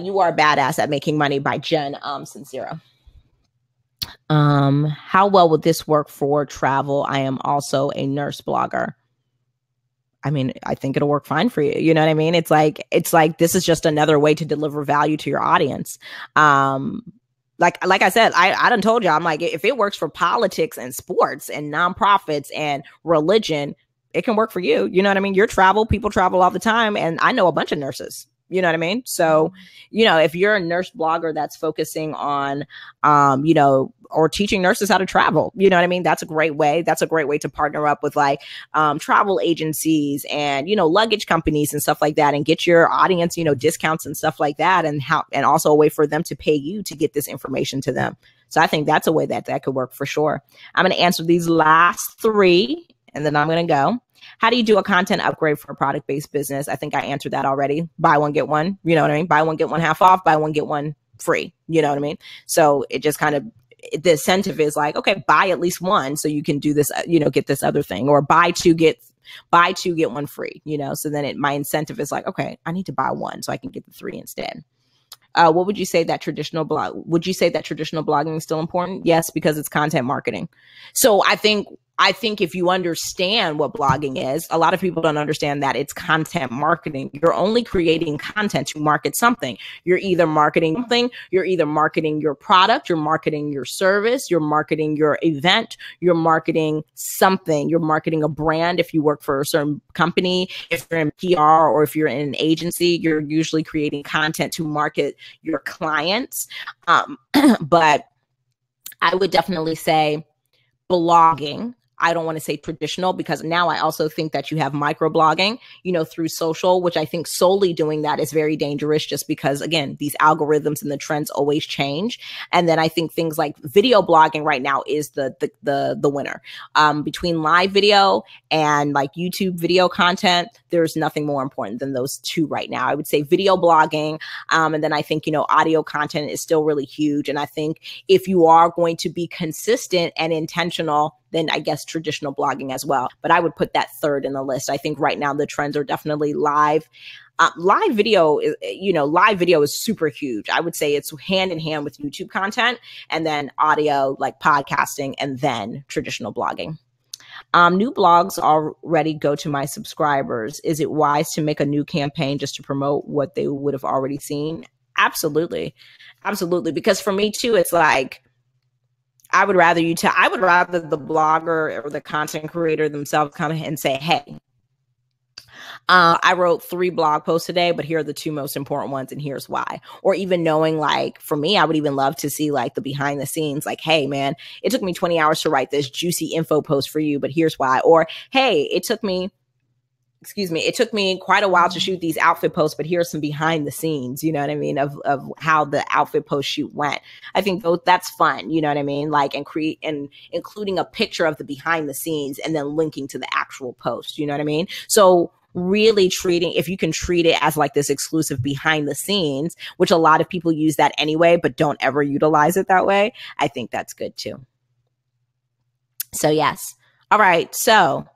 You Are Badass at Making Money by Jen Sincero. How well would this work for travel? I am also a nurse blogger. I mean, I think it'll work fine for you. You know what I mean? It's like this is just another way to deliver value to your audience. Like I said, I done told you, I'm like, if it works for politics and sports and nonprofits and religion, it can work for you. You know what I mean? People travel all the time. And I know a bunch of nurses. You know what I mean? So, if you're a nurse blogger that's focusing on, or teaching nurses how to travel, you know what I mean? That's a great way. That's a great way to partner up with like travel agencies and, luggage companies and stuff like that, and get your audience, discounts and stuff like that. And also a way for them to pay you to get this information to them. So I think that's a way that could work for sure. I'm going to answer these last 3 and then I'm going to go. How do you do a content upgrade for a product-based business? I think I answered that already. Buy one, get one. You know what I mean? Buy one, get one half off. Buy one, get one free. You know what I mean? So it just kind of, the incentive is like, okay, buy at least one so you can do this, get this other thing, or buy two, get one free, So then my incentive is like, okay, I need to buy one so I can get the 3 instead. What would you say that traditional blogging is still important? Yes, because it's content marketing. So I think if you understand what blogging is, a lot of people don't understand that it's content marketing. You're only creating content to market something. You're either marketing something, you're either marketing your product, you're marketing your service, you're marketing your event, you're marketing something, you're marketing a brand. If you work for a certain company, if you're in PR or if you're in an agency, you're usually creating content to market your clients. But I would definitely say blogging. I don't want to say traditional, because now I also think that you have microblogging, through social, which I think solely doing that is very dangerous, just because, again, these algorithms and the trends always change. And then I think things like video blogging right now is the winner. Between live video and like YouTube video content, there's nothing more important than those two right now. I would say video blogging. And then I think, audio content is still really huge. And I think if you are going to be consistent and intentional, then I guess traditional blogging as well. But I would put that third in the list. I think right now the trends are definitely live. Live video is super huge. I would say it's hand in hand with YouTube content, and then audio, like podcasting, and then traditional blogging. New blogs already go to my subscribers. Is it wise to make a new campaign just to promote what they would have already seen? Absolutely. Absolutely. Because for me too, it's like, I would rather the blogger or the content creator themselves come and say, hey, I wrote 3 blog posts today, but here are the 2 most important ones, and here's why. Or even knowing, like, for me, I would even love to see like the behind the scenes, like, hey man, it took me 20 hours to write this juicy info post for you, but here's why. Or, hey, it took me quite a while to shoot these outfit posts, but here's some behind the scenes, you know what I mean, of how the outfit post shoot went. I think that's fun, you know what I mean? Like, and including a picture of the behind the scenes and then linking to the actual post, you know what I mean? So really if you can treat it as like this exclusive behind the scenes, which a lot of people use that anyway, but don't ever utilize it that way, I think that's good too. So yes. All right. So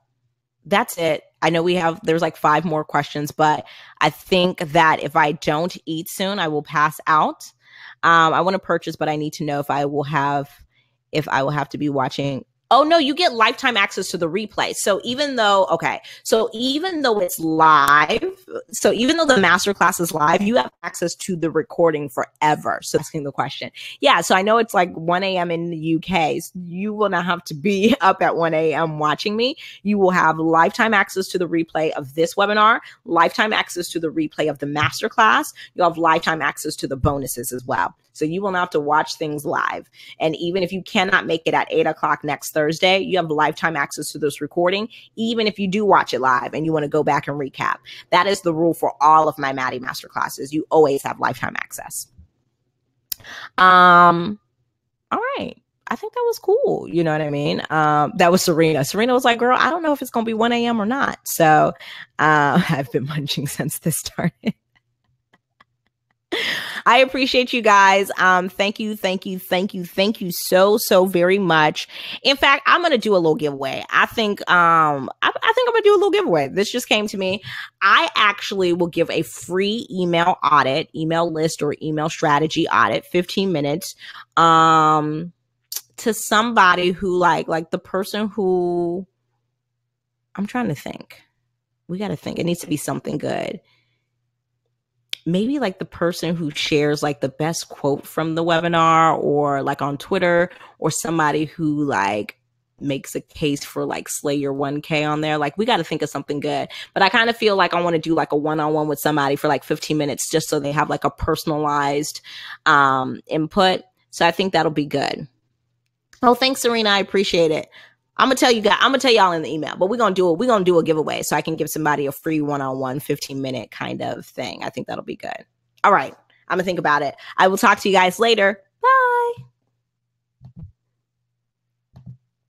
that's it. I know there's like 5 more questions, but I think that if I don't eat soon, I will pass out. I want to purchase, but I need to know if I will have to be watching. Oh no, you get lifetime access to the replay. So even though it's live, so even though the masterclass is live, you have access to the recording forever. So asking the question. Yeah. So I know it's like 1 a.m. in the UK. So you will not have to be up at 1 a.m. watching me. You will have lifetime access to the replay of this webinar, lifetime access to the replay of the masterclass. You'll have lifetime access to the bonuses as well. So you will not have to watch things live. And even if you cannot make it at 8 o'clock next Thursday, you have lifetime access to this recording, even if you do watch it live and you want to go back and recap. That is the rule for all of my Mattie Masterclasses. You always have lifetime access. All right. I think that was cool. You know what I mean? That was Serena. Serena was like, girl, I don't know if it's going to be 1 a.m. or not. So I've been munching since this started. I appreciate you guys. Thank you so very much. In fact, I'm gonna do a little giveaway. I think I'm gonna do a little giveaway. This just came to me. I actually will give a free email list or email strategy audit, 15 minutes, to somebody who like the person who I'm trying to think. We got to think. It needs to be something good. Maybe like the person who shares like the best quote from the webinar, or like on Twitter, or somebody who like makes a case for like slay your 1K on there. Like, we got to think of something good. But I kind of feel like I want to do like a one-on-one with somebody for like 15 minutes just so they have like a personalized input. So I think that'll be good. Oh, thanks, Serena. I appreciate it. I'm gonna tell y'all in the email, but we're gonna do a giveaway so I can give somebody a free one-on-one 15-minute kind of thing. I think that'll be good. All right. I'm gonna think about it. I will talk to you guys later.